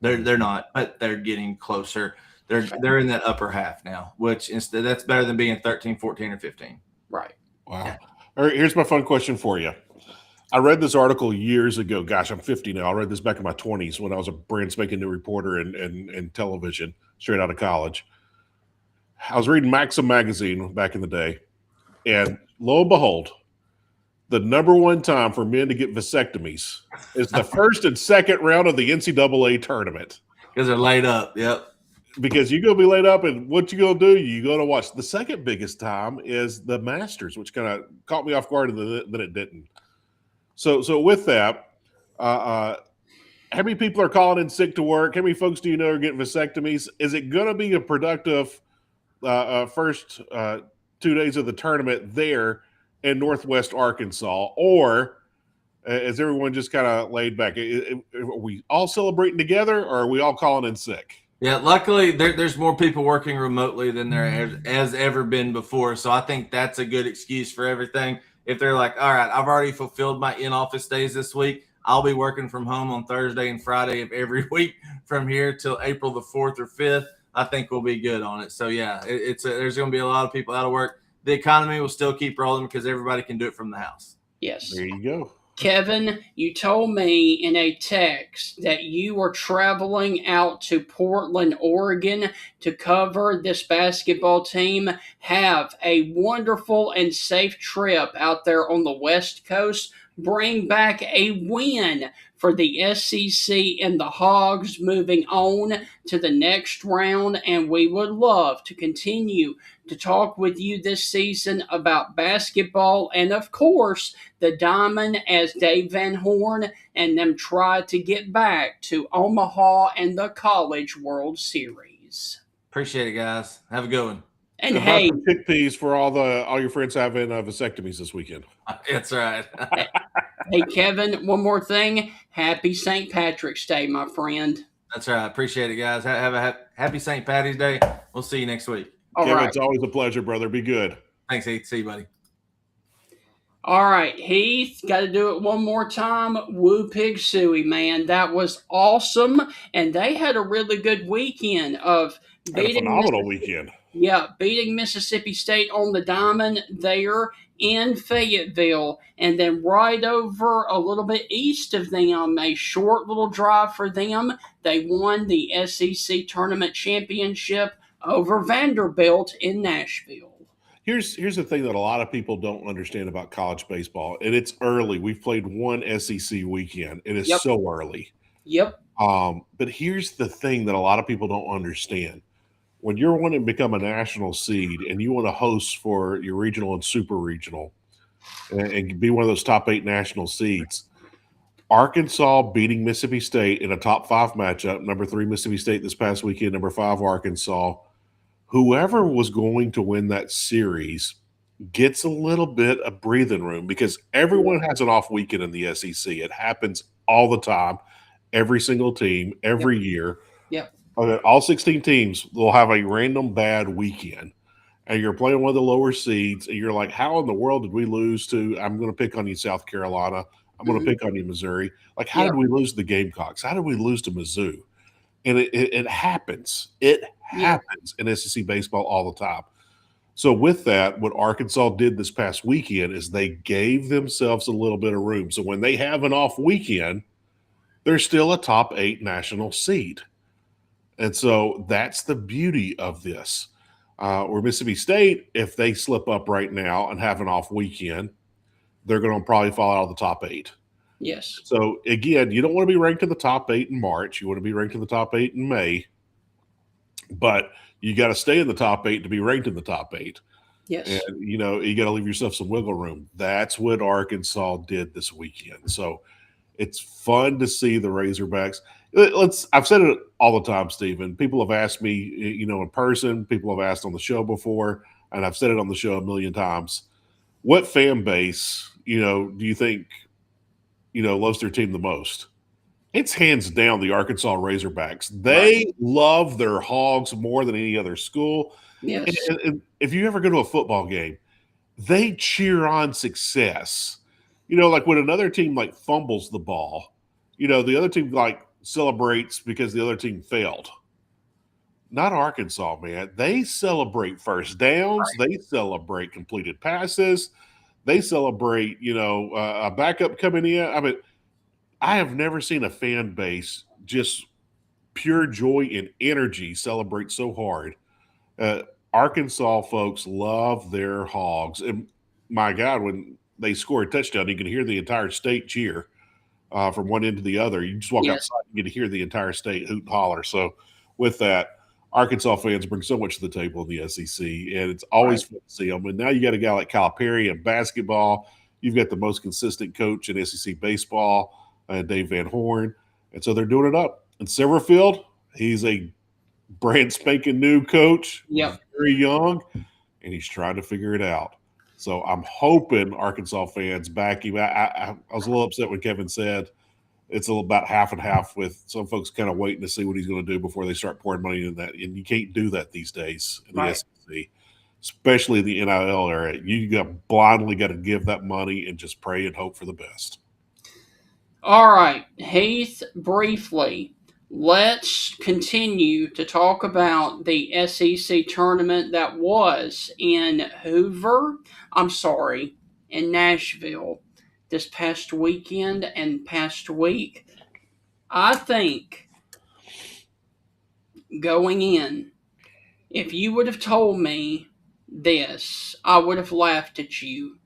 they're not, but they're getting closer. They're in that upper half now, which instead that's better than being 13, 14, or 15. Right. Wow. Yeah. All right, here's my fun question for you. I read this article years ago. Gosh, I'm 50 now. I read this back in my 20s when I was a brand spanking new reporter in television, straight out of college. I was reading Maxim magazine back in the day, and lo and behold, the number one time for men to get vasectomies is the first and second round of the NCAA tournament. Because they're laid up. Yep. because you're going to be laid up, and what you're going to do, you're going to watch. The second biggest time is the Masters, which kind of caught me off guard, and then it didn't. So with that, how many people are calling in sick to work? How many folks do you know are getting vasectomies? Is it going to be a productive first 2 days of the tournament there in Northwest Arkansas, or is everyone just kind of laid back? Are we all celebrating together, or are we all calling in sick? Yeah, luckily there's more people working remotely than there has ever been before. So I think that's a good excuse for everything. If they're like, all right, I've already fulfilled my in-office days this week, I'll be working from home on Thursday and Friday of every week from here till April the 4th or 5th. I think we'll be good on it. So, yeah, there's going to be a lot of people out of work. The economy will still keep rolling because everybody can do it from the house. Yes. There you go. Kevin, you told me in a text that you were traveling out to Portland, Oregon to cover this basketball team. Have a wonderful and safe trip out there on the West Coast. Bring back a win for the SEC and the Hogs moving on to the next round. And we would love to continue to talk with you this season about basketball and, of course, the Diamond as Dave Van Horn and them try to get back to Omaha and the College World Series. Appreciate it, guys. Have a good one. And hey, chickpeas for all your friends having vasectomies this weekend. That's right. Hey, Kevin, one more thing. Happy St. Patrick's Day, my friend. That's right. Appreciate it, guys. Have a happy St. Patty's Day. We'll see you next week. Kevin, right. It's always a pleasure, brother. Be good. Thanks, Heath. See you, buddy. All right, Heath, got to do it one more time. Woo Pig Suey, man. That was awesome. And they had a really good weekend of beating a phenomenal weekend. Yeah, beating Mississippi State on the Diamond there in Fayetteville. And then right over a little bit east of them, a short little drive for them, they won the SEC Tournament Championship over Vanderbilt in Nashville. Here's the thing that a lot of people don't understand about college baseball, and it's early. We've played one SEC weekend. It is so early. Yep. But here's the thing that a lot of people don't understand. When you're wanting to become a national seed and you want to host for your regional and super regional and be one of those top 8 national seeds, Arkansas beating Mississippi State in a top 5 matchup, number 3 Mississippi State this past weekend, number 5 Arkansas, whoever was going to win that series gets a little bit of breathing room because everyone has an off weekend in the SEC. It happens all the time, every single team, every year. Yep. All 16 teams will have a random bad weekend, and you're playing one of the lower seeds, and you're like, how in the world did we lose to – I'm going to pick on you, South Carolina. I'm going to pick on you, Missouri. Like, how did we lose to the Gamecocks? How did we lose to Mizzou? And it happens. It happens in SEC baseball all the time. So with that, what Arkansas did this past weekend is they gave themselves a little bit of room. So when they have an off weekend, they're still a top 8 national seed. And so that's the beauty of this. Or Mississippi State, if they slip up right now and have an off weekend, they're going to probably fall out of the top 8. Yes. So, again, you don't want to be ranked in the top 8 in March. You want to be ranked in the top 8 in May. But you got to stay in the top 8 to be ranked in the top 8. Yes. And, you got to leave yourself some wiggle room. That's what Arkansas did this weekend. So, it's fun to see the Razorbacks. I've said it all the time, Stephen. People have asked me, in person. People have asked on the show before, and I've said it on the show a million times. What fan base, do you think, loves their team the most? It's hands down the Arkansas Razorbacks. They love their Hogs more than any other school. Yes. And if you ever go to a football game, they cheer on success. Like when another team like fumbles the ball, the other team like celebrates because the other team failed. Not Arkansas, man. They celebrate first downs. Right. They celebrate completed passes. They celebrate, a backup coming in. I mean, I have never seen a fan base just pure joy and energy celebrate so hard. Arkansas folks love their Hogs. And my God, when they score a touchdown, you can hear the entire state cheer from one end to the other. You just walk outside, you get to hear the entire state hoot and holler. So with that, Arkansas fans bring so much to the table in the SEC, and it's always fun to see them. And now you got a guy like Calipari in basketball. You've got the most consistent coach in SEC baseball, Dave Van Horn. And so they're doing it up. And Silverfield, he's a brand spanking new coach, very young, and he's trying to figure it out. So I'm hoping Arkansas fans back him. I was a little upset when Kevin said it's about half and half, with some folks kind of waiting to see what he's going to do before they start pouring money into that. And you can't do that these days in the SEC, especially the NIL era. You blindly got to give that money and just pray and hope for the best. All right, Heath, briefly, let's continue to talk about the SEC tournament that was in Nashville this past weekend and past week. I think going in, if you would have told me this, I would have laughed at you.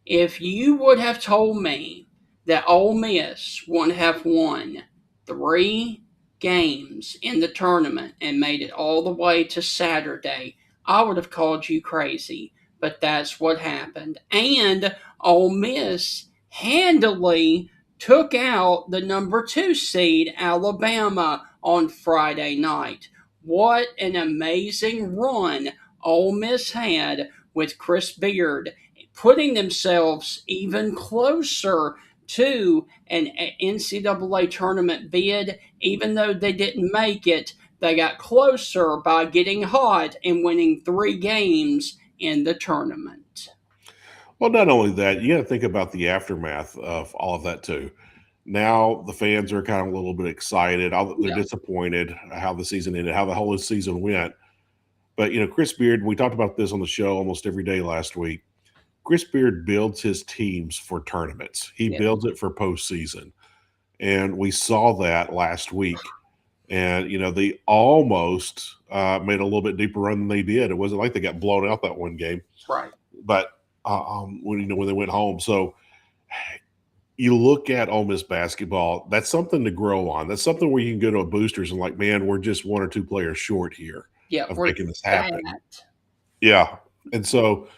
If you would have told me that Ole Miss would have won 3 games in the tournament and made it all the way to Saturday, I would have called you crazy. But that's what happened. And Ole Miss handily took out the number 2 seed, Alabama, on Friday night. What an amazing run Ole Miss had with Chris Beard, putting themselves even closer to an NCAA tournament bid. Even though they didn't make it, they got closer by getting hot and winning 3 games in the tournament. Well, not only that, you got to think about the aftermath of all of that too. Now the fans are kind of a little bit excited. They're disappointed how the season ended, how the whole season went. But, Chris Beard, we talked about this on the show almost every day last week. Chris Beard builds his teams for tournaments. He builds it for postseason. And we saw that last week. And, they almost made a little bit deeper run than they did. It wasn't like they got blown out that one game. Right. But when they went home. So you look at Ole Miss basketball, that's something to grow on. That's something where you can go to a boosters and like, man, we're just 1 or 2 players short here of making this happen. Yeah. And so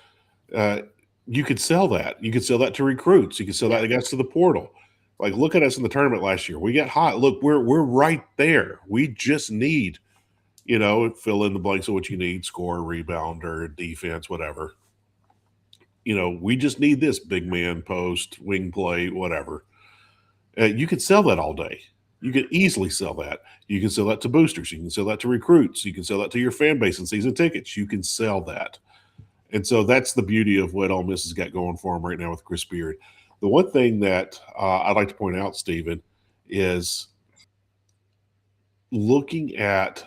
you could sell that. You could sell that to recruits. You could sell that to guys to the portal. Like, look at us in the tournament last year. We got hot. Look, we're right there. We just need, fill in the blanks of what you need, score, rebounder, defense, whatever. We just need this big man post, wing play, whatever. You could sell that all day. You could easily sell that. You can sell that to boosters. You can sell that to recruits. You can sell that to your fan base and season tickets. You can sell that. And so that's the beauty of what Ole Miss has got going for them right now with Chris Beard. The one thing that I'd like to point out, Stephen, is looking at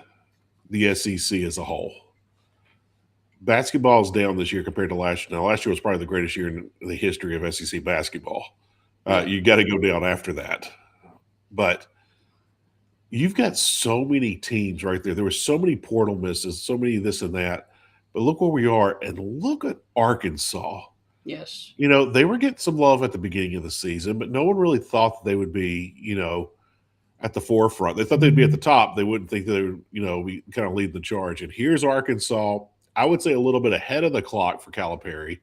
the SEC as a whole. Basketball is down this year compared to last year. Now, last year was probably the greatest year in the history of SEC basketball. You got to go down after that. But you've got so many teams right there. There were so many portal misses, so many this and that. But look where we are, and look at Arkansas. Yes. They were getting some love at the beginning of the season, but no one really thought that they would be, at the forefront. They thought they'd be at the top. They wouldn't think that they would, be kind of leading the charge. And here's Arkansas, I would say a little bit ahead of the clock for Calipari.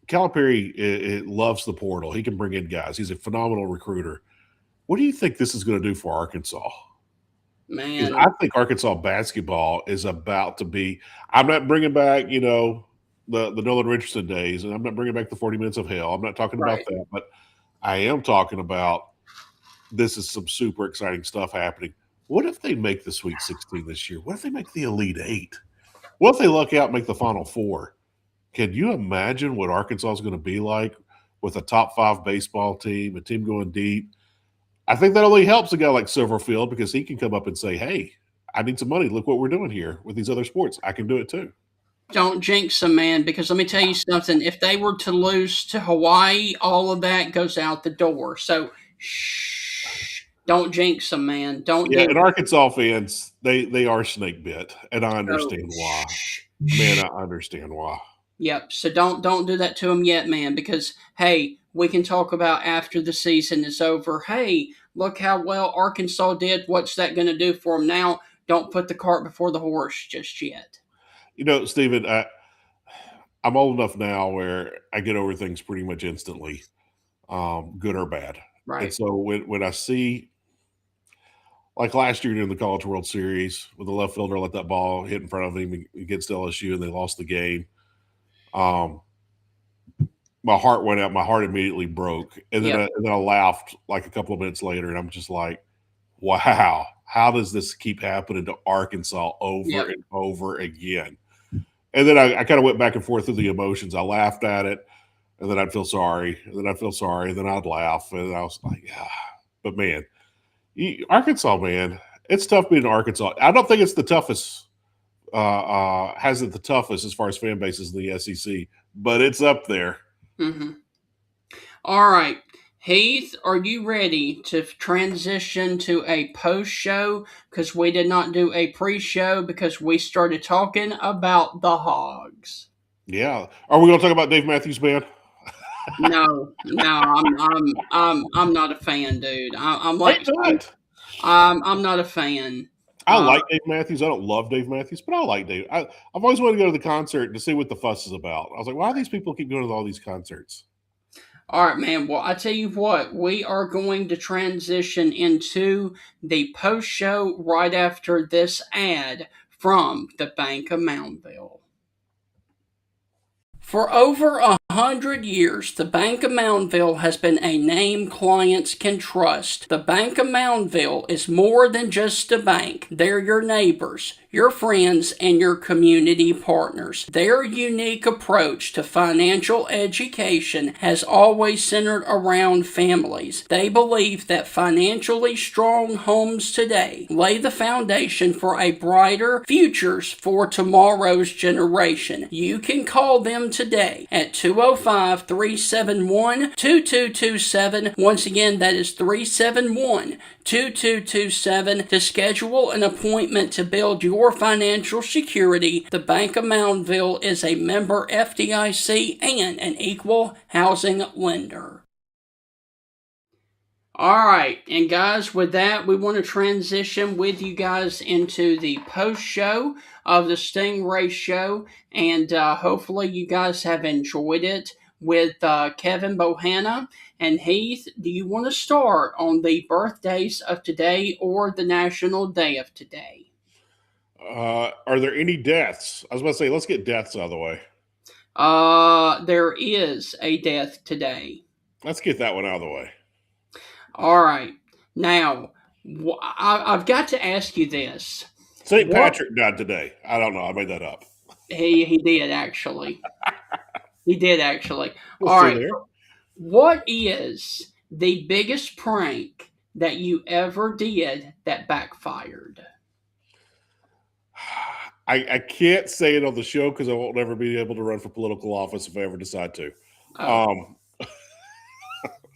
Calipari loves the portal. He can bring in guys. He's a phenomenal recruiter. What do you think this is going to do for Arkansas? Man, I think Arkansas basketball is about to be – I'm not bringing back, the Nolan Richardson days, and I'm not bringing back the 40 minutes of hell. I'm not talking about that, but I am talking about this is some super exciting stuff happening. What if they make the Sweet 16 this year? What if they make the Elite 8? What if they luck out and make the Final 4? Can you imagine what Arkansas is going to be like with a top 5 baseball team, a team going deep? I think that only helps a guy like Silverfield because he can come up and say, hey, I need some money. Look what we're doing here with these other sports. I can do it too. Don't jinx them, man, because let me tell you something. If they were to lose to Hawaii, all of that goes out the door. So, don't jinx them, man. Don't. Yeah, and Arkansas fans, they are snake bit, and I understand why. Man, I understand why. Yep. So don't do that to them yet, man, because, hey, we can talk about after the season is over. Hey, look how well Arkansas did. What's that going to do for them? Now, don't put the cart before the horse just yet. Stephen, I'm old enough now where I get over things pretty much instantly, good or bad. Right. And so when I see, like last year during the College World Series, with the left fielder let that ball hit in front of him against LSU and they lost the game, my heart went out. My heart immediately broke. And then, I laughed like a couple of minutes later, and I'm just like, wow, how does this keep happening to Arkansas over and over again? And then I kind of went back and forth through the emotions. I laughed at it, and then I'd feel sorry, and then I'd feel sorry, and then I'd laugh. And I was like, but man, Arkansas, man, it's tough being Arkansas. I don't think it's the toughest, has it the toughest as far as fan bases in the SEC, but it's up there. Mm-hmm. All right. Heath, are you ready to transition to a post-show? Because we did not do a pre-show because we started talking about the Hogs. Yeah. Are we going to talk about Dave Matthews Band? No, I'm not a fan, dude. I'm not a fan. I like Dave Matthews. I don't love Dave Matthews, but I like Dave. I've always wanted to go to the concert to see what the fuss is about. I was like, why do these people keep going to all these concerts? All right, man. Well, I tell you what, we are going to transition into the post show right after this ad from the Bank of Moundville. For over 100 years, the Bank of Moundville has been a name clients can trust. The Bank of Moundville is more than just a bank. They're your neighbors, your friends, and your community partners. Their unique approach to financial education has always centered around families. They believe that financially strong homes today lay the foundation for a brighter futures for tomorrow's generation. You can call them today at 205-371-2227. Once again, that is 371-2227 to schedule an appointment to build your financial security. The Bank of Moundville is a member FDIC and an equal housing lender. All right, and guys, with that, we want to transition with you guys into the post show of the Stingray Show, and hopefully you guys have enjoyed it with Kevin Bohanna. And Heath, do you want to start on the birthdays of today or the national day of today? Are there any deaths? I was about to say, let's get deaths out of the way. There is a death today. Let's get that one out of the way. All right. Now, I've got to ask you this. St. Patrick died today. I don't know. I made that up. He did, actually. He did, actually. All right. What is the biggest prank that you ever did that backfired? I can't say it on the show because I won't ever be able to run for political office if I ever decide to. And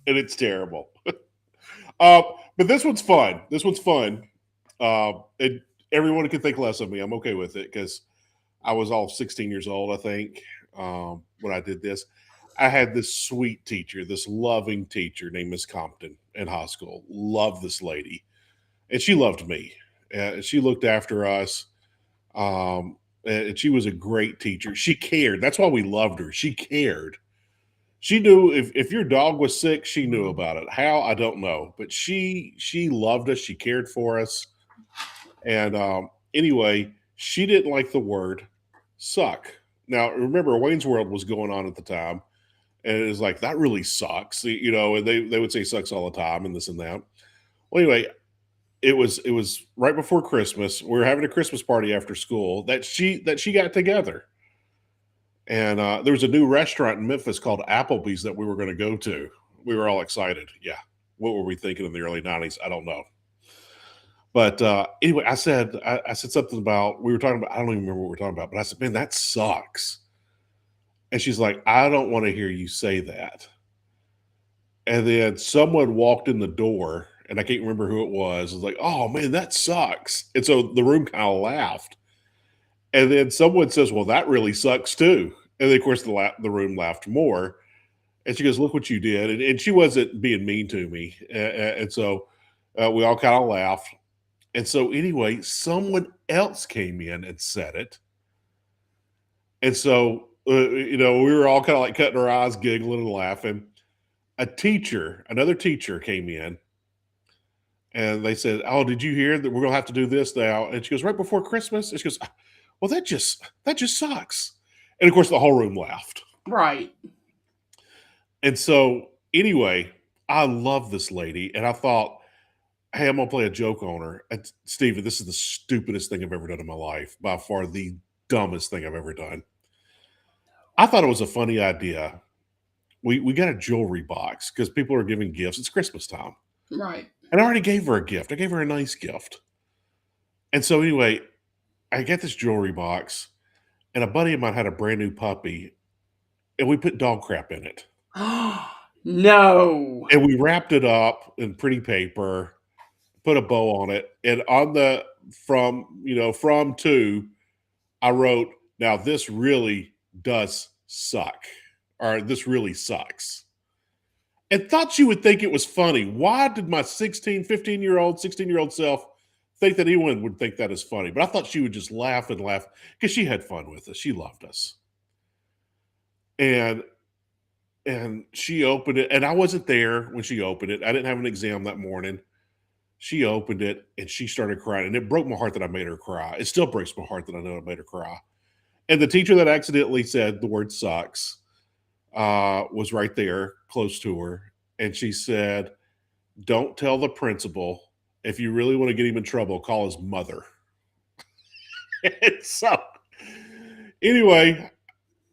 it's terrible. But this one's fun. And everyone can think less of me. I'm okay with it because I was all 16 years old, I think, when I did this. I had this sweet teacher, this loving teacher named Miss Compton in high school. Loved this lady. And she loved me. She looked after us. And she was a great teacher. She cared. That's why we loved her. She cared. She knew if your dog was sick, she knew about it. How, I don't know. But she loved us. She cared for us. And anyway, she didn't like the word suck. Now, remember, Wayne's World was going on at the time. And it was like, that really sucks. And they would say sucks all the time and this and that. Well, anyway, it was right before Christmas. We were having a Christmas party after school that she got together. And there was a new restaurant in Memphis called Applebee's that we were going to go to. We were all excited. Yeah. What were we thinking in the early 90s? I don't know. But anyway, I said something about, we were talking about, I don't even remember what we were talking about, but I said, man, that sucks. And she's like, I don't want to hear you say that. And then someone walked in the door, and I can't remember who it was. It was like, oh, man, that sucks. And so the room kind of laughed. And then someone says, well, that really sucks too. And then, of course, the room laughed more. And she goes, look what you did. And she wasn't being mean to me. And so we all kind of laughed. And so anyway, someone else came in and said it. And so, we were all kind of like cutting our eyes, giggling and laughing. Another teacher came in and they said, "Oh, did you hear that we're going to have to do this now?" And she goes, "Right before Christmas?" And she goes, "Well, that just sucks." And of course, the whole room laughed. Right. And so anyway, I love this lady. And I thought, hey, I'm going to play a joke on her. And Steven, this is the stupidest thing I've ever done in my life. By far the dumbest thing I've ever done. I thought it was a funny idea. We got a jewelry box because people are giving gifts. It's Christmas time. Right. And I already gave her a gift. I gave her a nice gift. And so anyway, I get this jewelry box, and a buddy of mine had a brand new puppy, and we put dog crap in it. No. And we wrapped it up in pretty paper, put a bow on it, and on the from to, I wrote, "Now this really does suck," or "This really sucks." And thought you would think it was funny. Why did my 16-year-old self think that anyone would think that is funny? But I thought she would just laugh and laugh because she had fun with us. She loved us. And she opened it, and I wasn't there when she opened it. I didn't have an exam that morning. She opened it, and she started crying, and it broke my heart that I made her cry. It still breaks my heart that I know I made her cry. And the teacher that accidentally said the word sucks was right there close to her. And she said, "Don't tell the principal. If you really want to get him in trouble, call his mother." And so anyway,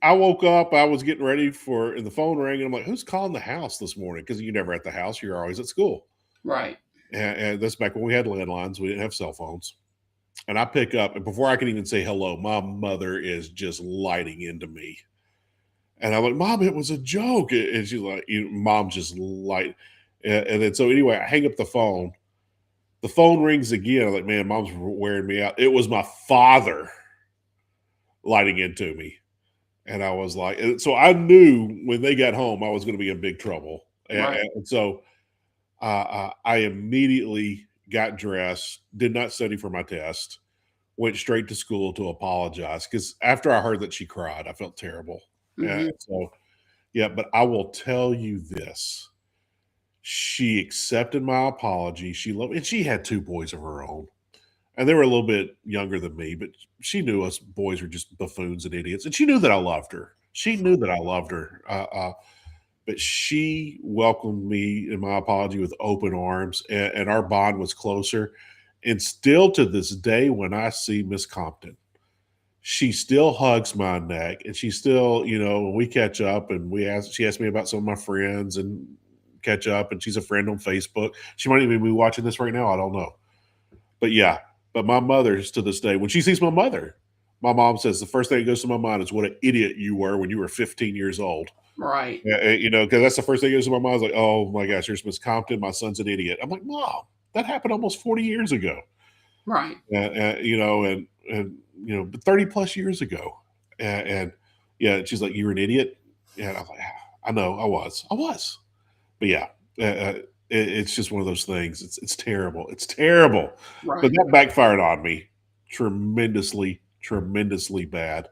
I woke up, I was getting ready and the phone rang, and I'm like, "Who's calling the house this morning?" Because you're never at the house, you're always at school. Right. And that's back when we had landlines, we didn't have cell phones. And I pick up, and before I can even say hello, my mother is just lighting into me. And I'm like, "Mom, it was a joke." And she's like, "Mom, just light." And then so anyway, I hang up the phone. The phone rings again. I'm like, "Man, Mom's wearing me out." It was my father lighting into me. And I was like, and so I knew when they got home, I was going to be in big trouble. Right. And so I immediately got dressed, did not study for my test, went straight to school to apologize. Because after I heard that she cried, I felt terrible. Mhm. So, yeah, but I will tell you this. She accepted my apology. She loved me. And she had two boys of her own. And they were a little bit younger than me, but she knew us boys were just buffoons and idiots. And she knew that I loved her. She knew that I loved her. But she welcomed me in my apology with open arms, and our bond was closer. And still to this day, when I see Miss Compton, she still hugs my neck, and she still, when we catch up and she asked me about some of my friends and catch up, and she's a friend on Facebook. She might even be watching this right now. I don't know. But yeah, but my mother, to this day, when she sees my mother, my mom says the first thing that goes to my mind is what an idiot you were when you were 15 years old. Right. Because that's the first thing that goes to my mind. Is like, "Oh my gosh, here's Miss Compton. My son's an idiot." I'm like, "Mom, that happened almost 40 years ago." Right. But 30 plus years ago. And yeah, she's like, "You were an idiot." And I'm like, "I know, I was." But yeah, it's just one of those things. It's terrible. It's terrible. Right. But that backfired on me tremendously, tremendously bad.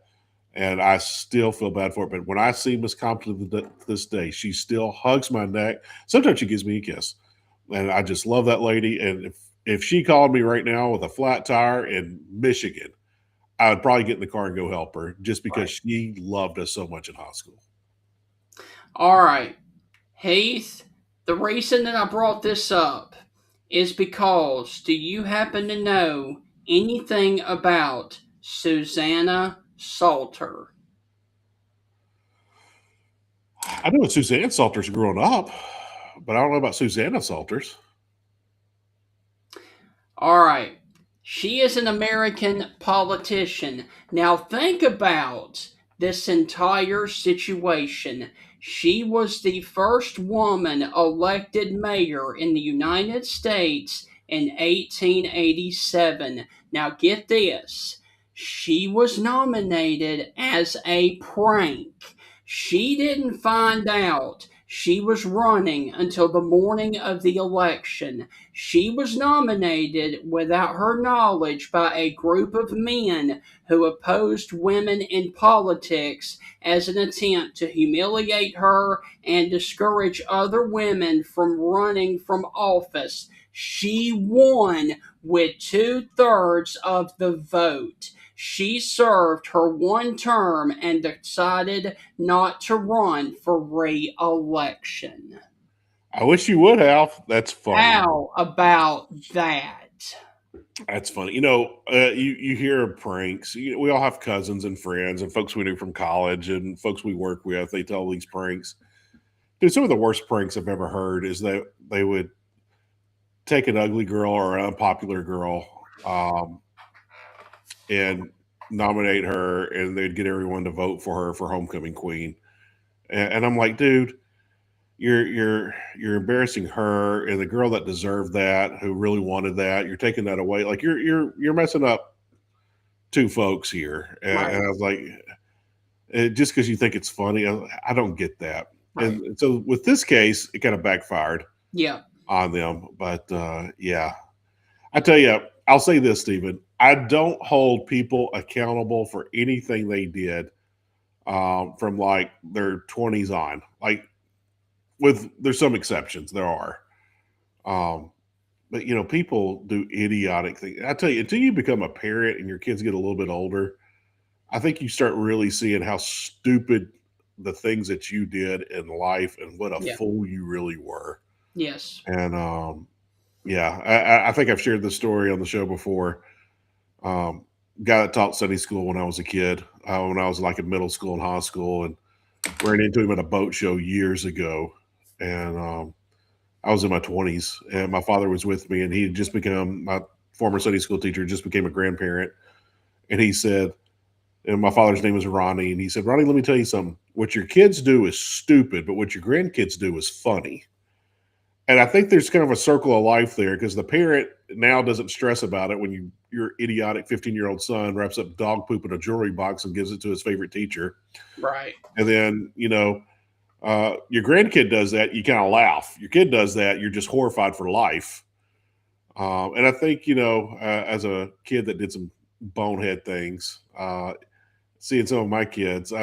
And I still feel bad for it. But when I see Miss Compton this day, she still hugs my neck. Sometimes she gives me a kiss. And I just love that lady. And if she called me right now with a flat tire in Michigan, I would probably get in the car and go help her just because she loved us so much in high school. All right. Heath, the reason that I brought this up is because do you happen to know anything about Susanna Salter? I know Suzanne Salters growing up, but I don't know about Susanna Salters. All right. She is an American politician. Now think about this entire situation. She was the first woman elected mayor in the United States in 1887. Now get this. She was nominated as a prank. She didn't find out She was running until the morning of the election. She was nominated without her knowledge by a group of men who opposed women in politics as an attempt to humiliate her and discourage other women from running from office. She won with 2/3 of the vote. She served her one term and decided not to run for re-election. I wish you would have. That's funny. How about that? That's funny. You hear of pranks. We all have cousins and friends and folks we knew from college and folks we work with. They tell these pranks. Dude, some of the worst pranks I've ever heard is that they would take an ugly girl or an unpopular girl and nominate her, and they'd get everyone to vote for her for homecoming queen. And I'm like, dude, you're embarrassing her and the girl that deserved that, who really wanted that. You're taking that away. Like you're messing up two folks here. And I was like, just because you think it's funny, I don't get that. Right. And so with this case, it kind of backfired. Yeah. On them. But yeah, I tell you, I'll say this, Stephen. I don't hold people accountable for anything they did from like their 20s on. Like, there's some exceptions, there are. But people do idiotic things. I tell you, until you become a parent and your kids get a little bit older, I think you start really seeing how stupid the things that you did in life and what a fool you really were. Yes. And I think I've shared this story on the show before. Guy that taught Sunday school when I was a kid, when I was like in middle school and high school, and ran into him at a boat show years ago. And I was in my 20s, and my father was with me, and he had just become, my former Sunday school teacher, just became a grandparent. And he said, and my father's name was Ronnie, and he said, Ronnie, let me tell you something. What your kids do is stupid, but what your grandkids do is funny. And I think there's kind of a circle of life there, because the parent now doesn't stress about it when your idiotic 15-year-old son wraps up dog poop in a jewelry box and gives it to his favorite teacher. Right. And then, your grandkid does that, you kind of laugh. Your kid does that, you're just horrified for life. And I think, as a kid that did some bonehead things, seeing some of my kids,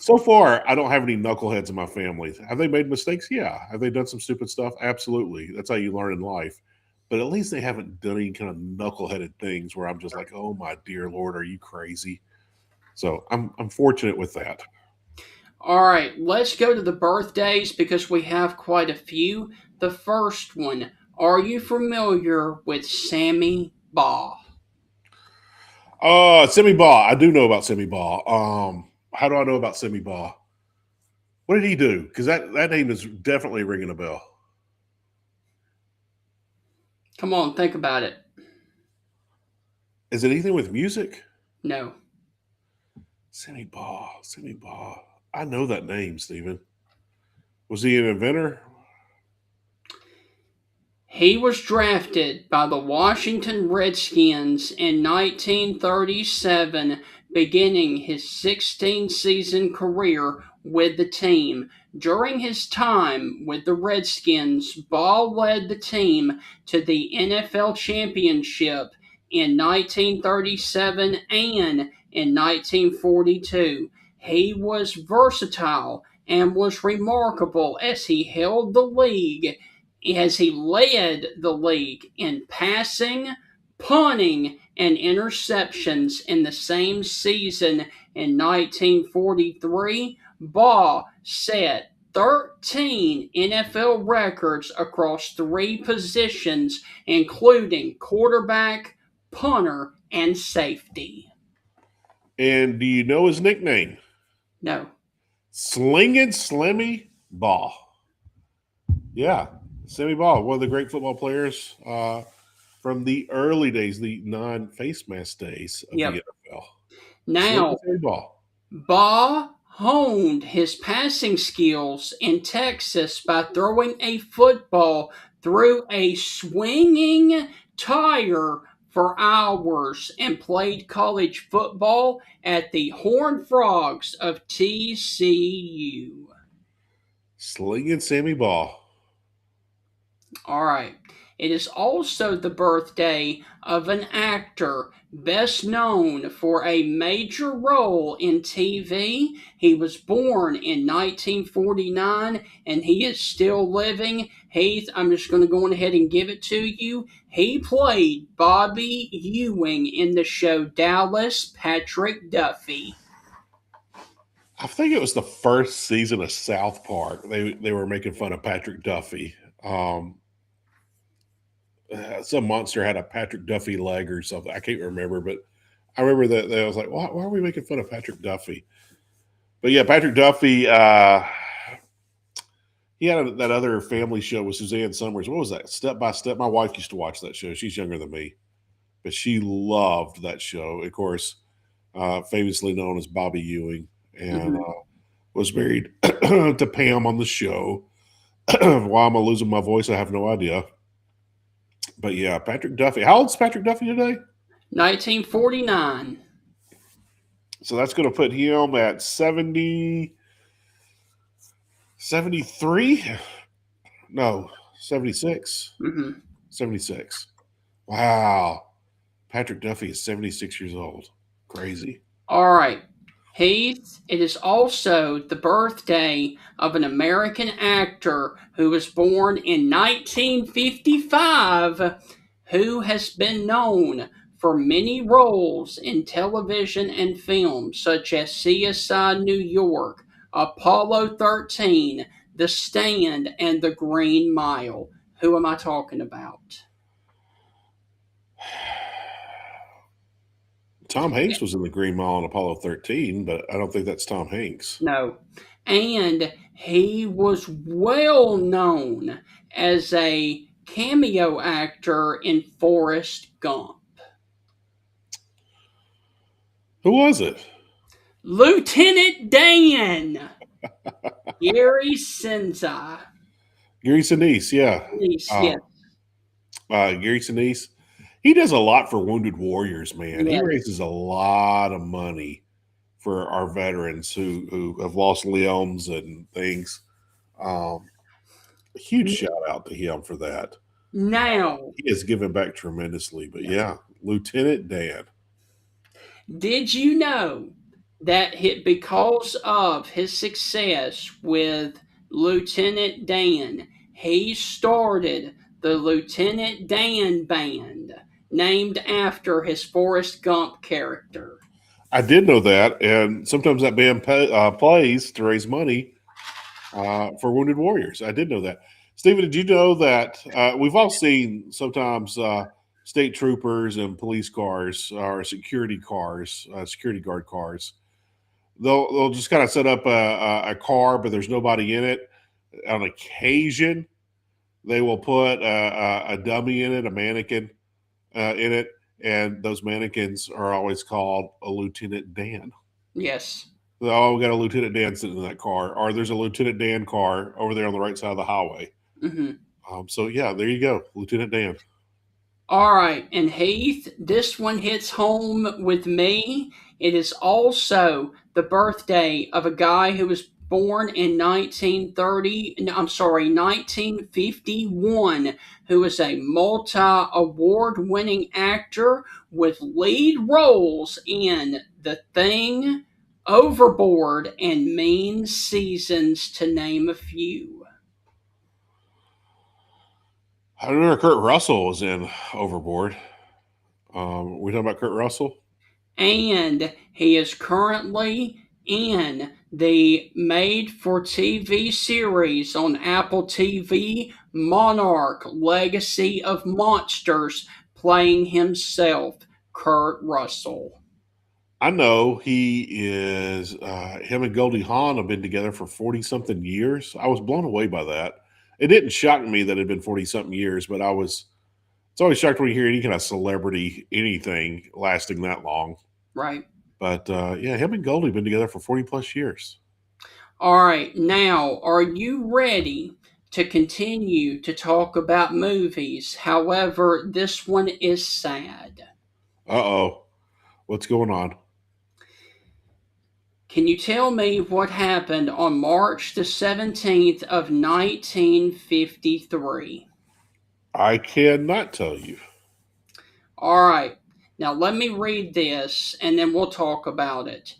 so far, I don't have any knuckleheads in my family. Have they made mistakes? Yeah. Have they done some stupid stuff? Absolutely. That's how you learn in life. But at least they haven't done any kind of knuckleheaded things where I'm just like, oh my dear Lord, are you crazy? So I'm fortunate with that. All right, let's go to the birthdays because we have quite a few. The first one, are you familiar with Sammy Baugh? Sammy Baugh. I do know about Sammy Baugh. How do I know about Sammy Baugh? What did he do? Because that name is definitely ringing a bell. Come on, think about it. Is it anything with music? No. Sammy Baugh. I know that name, Stephen. Was he an inventor? He was drafted by the Washington Redskins in 1937, beginning his 16-season career with the team. During his time with the Redskins, Ball led the team to the NFL championship in 1937 and in 1942. He was versatile and was remarkable as he led the league in passing, punting, and interceptions in the same season. In 1943, Baugh set 13 NFL records across 3 positions, including quarterback, punter, and safety. And do you know his nickname? No. Slingin' Slimmy Baugh. Yeah, Sammy Baugh, one of the great football players from the early days, the non-face mask days of the NFL. Now, Baugh honed his passing skills in Texas by throwing a football through a swinging tire for hours and played college football at the Horned Frogs of TCU. Slinging Sammy Ball. All right. It is also the birthday of an actor best known for a major role in TV. He was born in 1949 and he is still living. Heath, I'm just going to go on ahead and give it to you. He played Bobby Ewing in the show Dallas, Patrick Duffy. I think it was the first season of South Park. They were making fun of Patrick Duffy. Some monster had a Patrick Duffy leg or something. I can't remember, but I remember that I was like, why are we making fun of Patrick Duffy? But yeah, Patrick Duffy, he had that other family show with Suzanne Summers. What was that? Step by Step. My wife used to watch that show. She's younger than me, but she loved that show. Of course, famously known as Bobby Ewing, and was married to Pam on the show. Why am I losing my voice? I have no idea. But yeah, Patrick Duffy. How old's Patrick Duffy today? 1949. So that's going to put him at 70, 73? No, 76. 76. Wow. Patrick Duffy is 76 years old. Crazy. All right. Heath, it is also the birthday of an American actor who was born in 1955 who has been known for many roles in television and film such as CSI New York, Apollo 13, The Stand, and The Green Mile. Who am I talking about? Tom Hanks was in the Green Mile on Apollo 13, but I don't think that's Tom Hanks. No. And he was well known as a cameo actor in Forrest Gump. Who was it? Lieutenant Dan. Gary Sinise. Gary Sinise, yeah. Yes. Gary Sinise. He does a lot for Wounded Warriors, man. Yes. He raises a lot of money for our veterans who have lost limbs and things. Huge shout out to him for that. Now, he has given back tremendously. But yeah, Lieutenant Dan. Did you know that because of his success with Lieutenant Dan, he started the Lieutenant Dan Band, named after his Forrest Gump character? I did know that, and sometimes that band plays to raise money for Wounded Warriors. I did know that. Stephen, did you know that we've all seen sometimes state troopers and police cars or security guard cars? They'll just kind of set up a car, but there's nobody in it. On occasion, they will put a dummy in it, a mannequin in it, and those mannequins are always called a Lieutenant Dan. Yes. Oh, we got a Lieutenant Dan sitting in that car, or there's a Lieutenant Dan car over there on the right side of the highway. So yeah, there you go, Lieutenant Dan. All right, and Heath, this one hits home with me. It is also the birthday of a guy who was born in 1951, who is a multi-award-winning actor with lead roles in The Thing, Overboard, and Mean Seasons, to name a few. I remember Kurt Russell was in Overboard. We talking about Kurt Russell? And he is currently in the made-for-TV series on Apple TV, Monarch: Legacy of Monsters, playing himself, Kurt Russell. I know he is. Him and Goldie Hawn have been together for 40-something years. I was blown away by that. It didn't shock me that it had been 40-something years, but it's always shocked when you hear any kind of celebrity, anything lasting that long. Right. But yeah, him and Goldie have been together for 40-plus years. All right. Now, are you ready to continue to talk about movies? However, this one is sad. Uh-oh. What's going on? Can you tell me what happened on March the 17th of 1953? I cannot tell you. All right. Now let me read this and then we'll talk about it.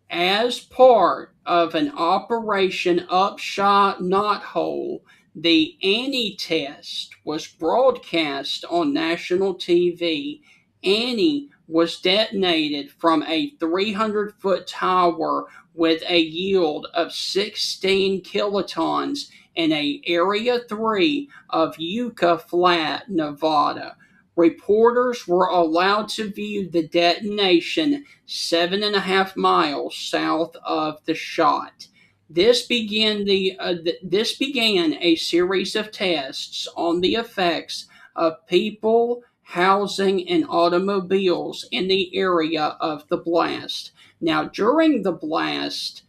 As part of an Operation Upshot Knothole, the Annie test was broadcast on national TV. Annie was detonated from a 300-foot tower with a yield of 16 kilotons in Area 3 of Yucca Flat, Nevada. Reporters were allowed to view the detonation 7.5 miles south of the shot. This began a series of tests on the effects of people, housing, and automobiles in the area of the blast. Now, during the blast,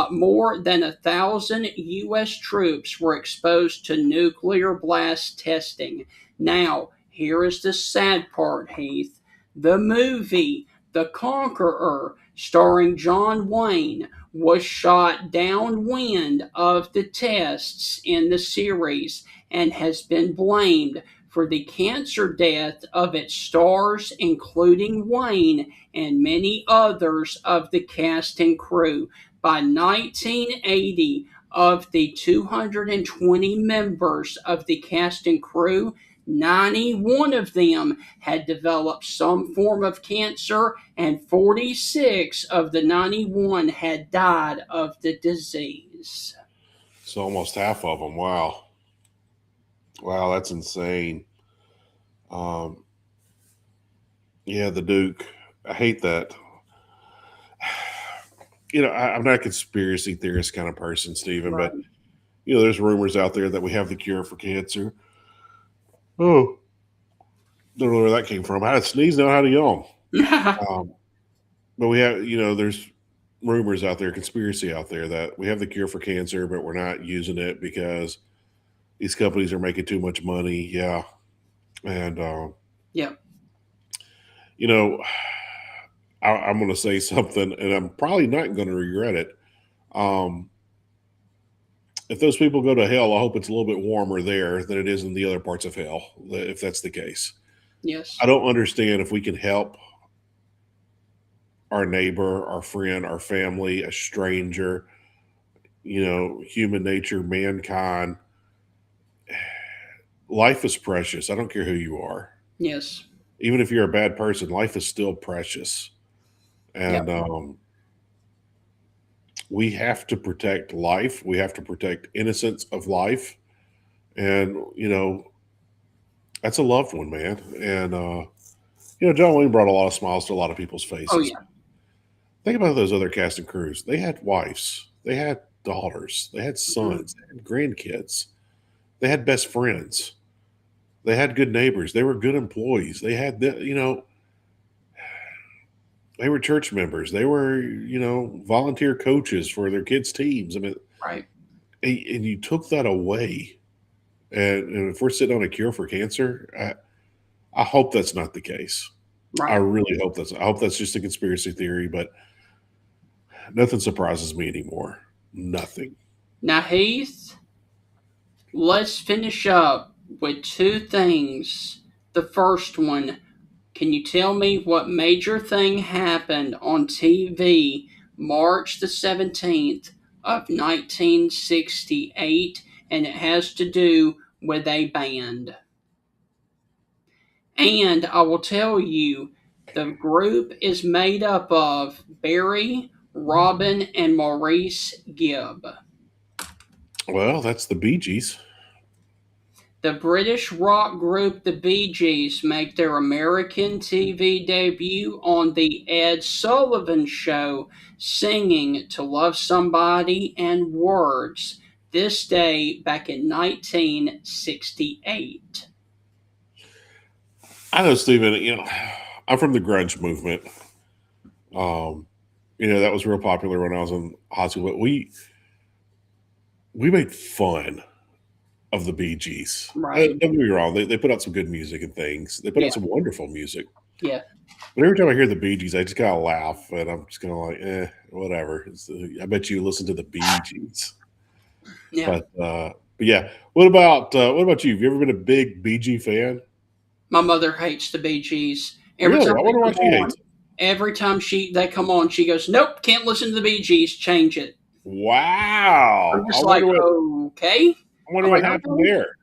more than 1,000 U.S. troops were exposed to nuclear blast testing. Now, here is the sad part, Heath. The movie The Conqueror, starring John Wayne, was shot downwind of the tests in the series and has been blamed for the cancer death of its stars, including Wayne and many others of the cast and crew. By 1980, of the 220 members of the cast and crew, 91 of them had developed some form of cancer, and 46 of the 91 had died of the disease. So almost half of them. Wow. Wow, that's insane. Yeah, the Duke. I hate that. I'm not a conspiracy theorist kind of person, Stephen, Right. but there's rumors out there that we have the cure for cancer. Oh, don't know where that came from. I had to sneeze, now how to yawn. But we have, there's rumors out there, conspiracy out there that we have the cure for cancer, but we're not using it because these companies are making too much money. Yeah. And, yeah. I'm going to say something, and I'm probably not going to regret it. If those people go to hell, I hope it's a little bit warmer there than it is in the other parts of hell, if that's the case. Yes. I don't understand if we can help our neighbor, our friend, our family, a stranger, human nature, mankind. Life is precious. I don't care who you are. Yes. Even if you're a bad person, life is still precious. And we have to protect life. We have to protect innocence of life. And, that's a loved one, man. And, John Wayne brought a lot of smiles to a lot of people's faces. Oh, yeah. Think about those other cast and crews. They had wives. They had daughters. They had sons. They had grandkids. They had best friends. They had good neighbors. They were good employees. They had, they were church members. They were, volunteer coaches for their kids' teams. I mean, right. And you took that away. And if we're sitting on a cure for cancer, I hope that's not the case. Right. I really hope I hope that's just a conspiracy theory, but nothing surprises me anymore. Nothing. Now, Heath, let's finish up with two things. The first one, can you tell me what major thing happened on TV March the 17th of 1968, and it has to do with a band? And I will tell you, the group is made up of Barry, Robin, and Maurice Gibb. Well, that's the Bee Gees. The British rock group The Bee Gees make their American TV debut on The Ed Sullivan Show, singing To Love Somebody and Words, this day back in 1968. I know, Stephen, I'm from the grunge movement. That was real popular when I was in high school, but we made fun of the Bee Gees. Right. Don't get me wrong. They put out some good music and things. They put out some wonderful music. Yeah. But every time I hear the Bee Gees, I just gotta laugh, and I'm just kind of like, whatever. I bet you listen to the Bee Gees. Yeah. But yeah. What about you? Have you ever been a big Bee Gee fan? My mother hates the Bee Gees. Really? I wonder why she hates it. Every time they come on, she goes, "Nope, can't listen to the Bee Gees. Change it." Wow. I'm just like, okay. I wonder what happened there.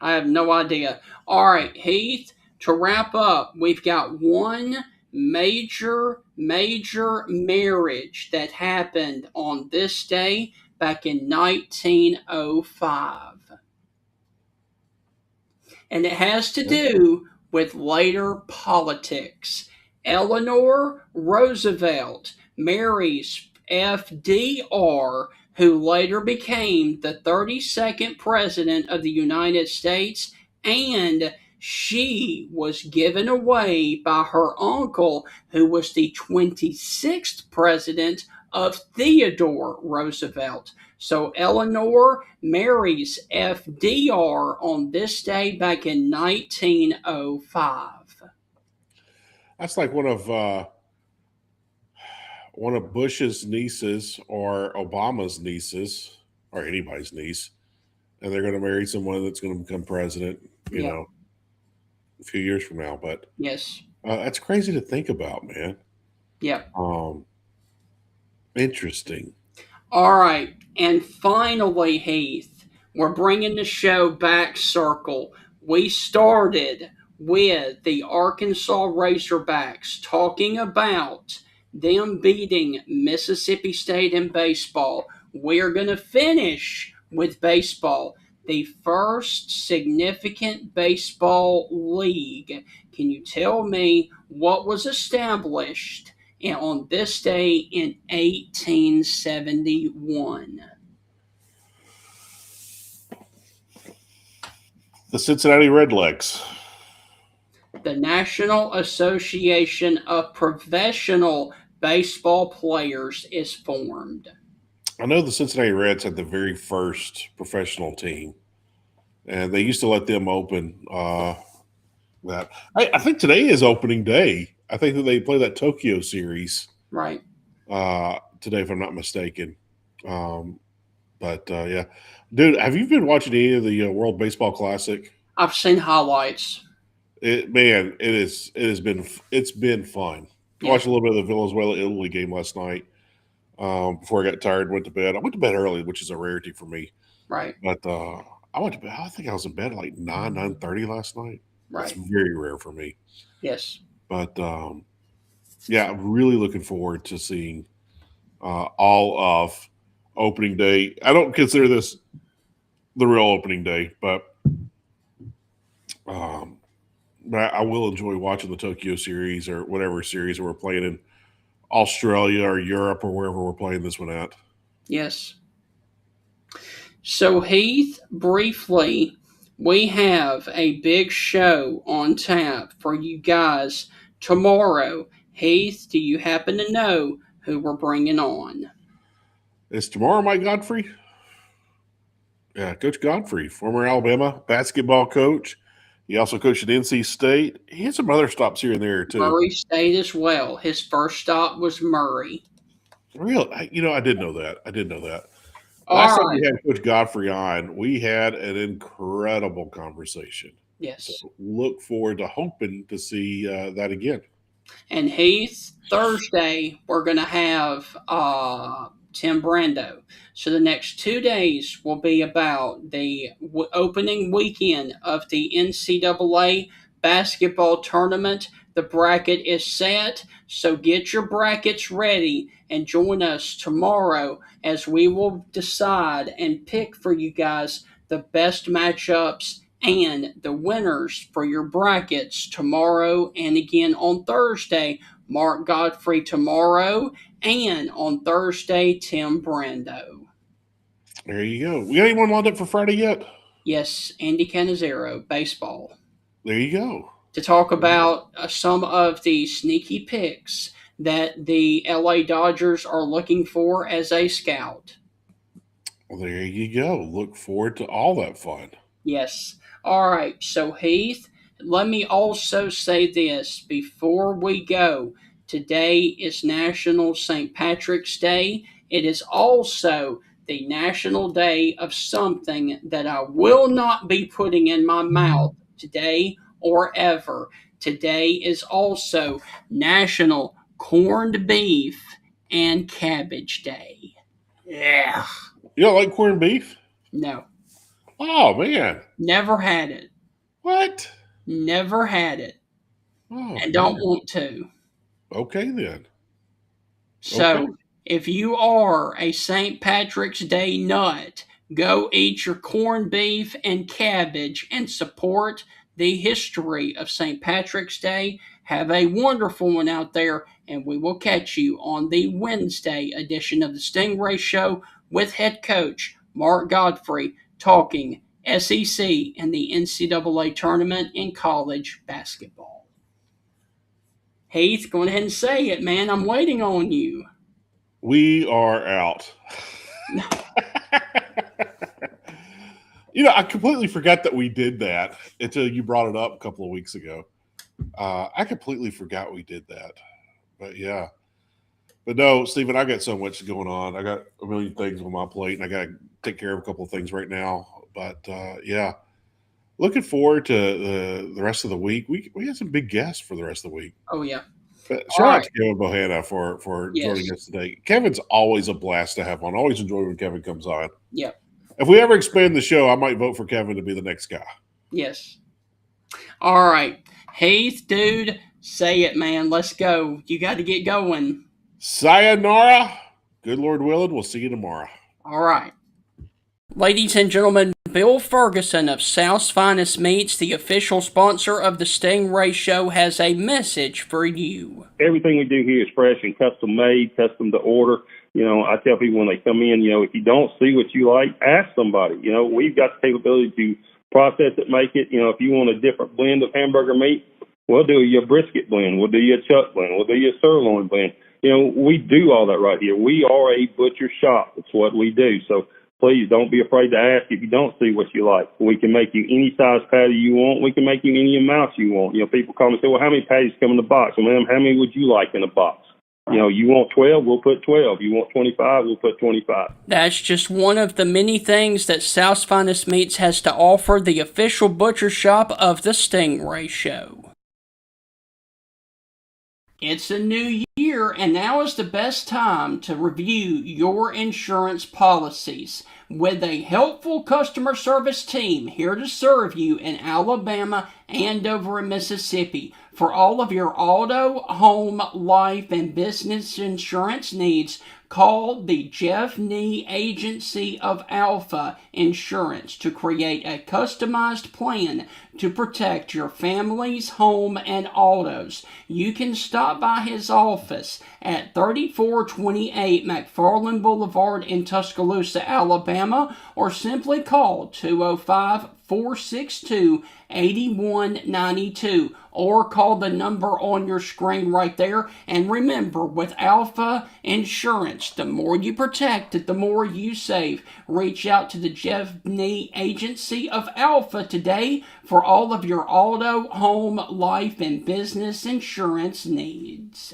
I have no idea. All right, Heath, to wrap up, we've got one major marriage that happened on this day back in 1905. And it has to do with later politics. Eleanor Roosevelt marries FDR, who later became the 32nd President of the United States, and she was given away by her uncle, who was the 26th President of Theodore Roosevelt. So Eleanor marries FDR on this day back in 1905. That's like one of Bush's nieces or Obama's nieces or anybody's niece, and they're going to marry someone that's going to become president, you know, a few years from now. But yes, that's crazy to think about, man. Yeah. Interesting. All right, and finally, Heath, we're bringing the show back circle. We started with the Arkansas Razorbacks talking about them beating Mississippi State in baseball. We're going to finish with baseball, the first significant baseball league. Can you tell me what was established on this day in 1871? The Cincinnati Redlegs. The National Association of Professional Baseball Players is formed. I know the Cincinnati Reds had the very first professional team, and they used to let them open that. I think today is opening day. I think that they play that Tokyo series. Right. Today, if I'm not mistaken. Yeah. Dude, have you been watching any of the World Baseball Classic? I've seen highlights. It's been fun. I watched a little bit of the Venezuela-Italy game last night before I got tired and went to bed. I went to bed early, which is a rarity for me. Right. But I went to bed. I think I was in bed at like 9:30 last night. Right. That's very rare for me. Yes. But yeah, I'm really looking forward to seeing all of opening day. I don't consider this the real opening day, but I will enjoy watching the Tokyo series or whatever series we're playing in Australia or Europe or wherever we're playing this one at. Yes. So, Heath, briefly, we have a big show on tap for you guys tomorrow. Heath, do you happen to know who we're bringing on? Is tomorrow Mike Godfrey? Yeah, Coach Godfrey, former Alabama basketball coach. He also coached at NC State. He had some other stops here and there, too. Murray State as well. His first stop was Murray. Real, I did know that. Last time we had Coach Godfrey on, we had an incredible conversation. Yes. So look forward to hoping to see that again. And Heath, Thursday, we're going to have Tim Brando. So the next 2 days will be about the opening weekend of the NCAA basketball tournament. The bracket is set, so get your brackets ready and join us tomorrow as we will decide and pick for you guys the best matchups and the winners for your brackets tomorrow and again on Thursday. Mark Godfrey tomorrow, and on Thursday, Tim Brando. There you go. We got anyone lined up for Friday yet? Yes, Andy Canizero, baseball. There you go. To talk about some of the sneaky picks that the LA Dodgers are looking for as a scout. Well, there you go. Look forward to all that fun. Yes. All right. So, Heath, let me also say this before we go. Today is National St. Patrick's Day. It is also the National Day of something that I will not be putting in my mouth today or ever. Today is also National Corned Beef and Cabbage Day. Yeah. You don't like corned beef? No. Oh man. Never had it. What? Never had it. Oh, And don't man. want to. Okay then. So, Okay. if you are a St. Patrick's Day nut, go eat your corned beef and cabbage and support the history of St. Patrick's Day. Have a wonderful one out there, and we will catch you on the Wednesday edition of the Stingray Show with head coach Mark Godfrey talking SEC and the NCAA Tournament in college basketball. Heath, go ahead and say it, man. I'm waiting on you. We are out. I completely forgot that we did that until you brought it up a couple of weeks ago. I completely forgot we did that. But yeah. But no, Stephen, I got so much going on. I got a million things on my plate, and I got to take care of a couple of things right now. But yeah, looking forward to the rest of the week. We have some big guests for the rest of the week. Oh, yeah. But shout out to Kevin Bohanna for joining us today. Kevin's always a blast to have on. Always enjoy when Kevin comes on. Yeah. If we ever expand the show, I might vote for Kevin to be the next guy. Yes. All right. Heath, dude, say it, man. Let's go. You got to get going. Sayonara. Good Lord willing, we'll see you tomorrow. All right. Ladies and gentlemen, Bill Ferguson of South's Finest Meats, the official sponsor of the Stingray Show, has a message for you. Everything we do here is fresh and custom made, custom to order. I tell people when they come in, if you don't see what you like, ask somebody. We've got the capability to process it, make it. If you want a different blend of hamburger meat, we'll do you a brisket blend. We'll do you a chuck blend. We'll do you a sirloin blend. We do all that right here. We are a butcher shop. It's what we do. So please don't be afraid to ask if you don't see what you like. We can make you any size patty you want. We can make you any amount you want. People call me and say, well, how many patties come in the box? Well, ma'am, how many would you like in a box? You want 12, we'll put 12. You want 25, we'll put 25. That's just one of the many things that South's Finest Meats has to offer, the official butcher shop of the Stingray Show. It's a new year, and now is the best time to review your insurance policies. With a helpful customer service team here to serve you in Alabama and over in Mississippi for all of your auto, home, life, and business insurance needs, call the Jeff Nee Agency of Alpha Insurance to create a customized plan to protect your family's home and autos. You can stop by his office at 3428 McFarland Boulevard in Tuscaloosa, Alabama, or simply call 205-462-8192, or call the number on your screen right there. And remember, with Alpha Insurance, the more you protect it, the more you save. Reach out to the Jeff Nee Agency of Alpha today for all of your auto, home, life, and business insurance needs.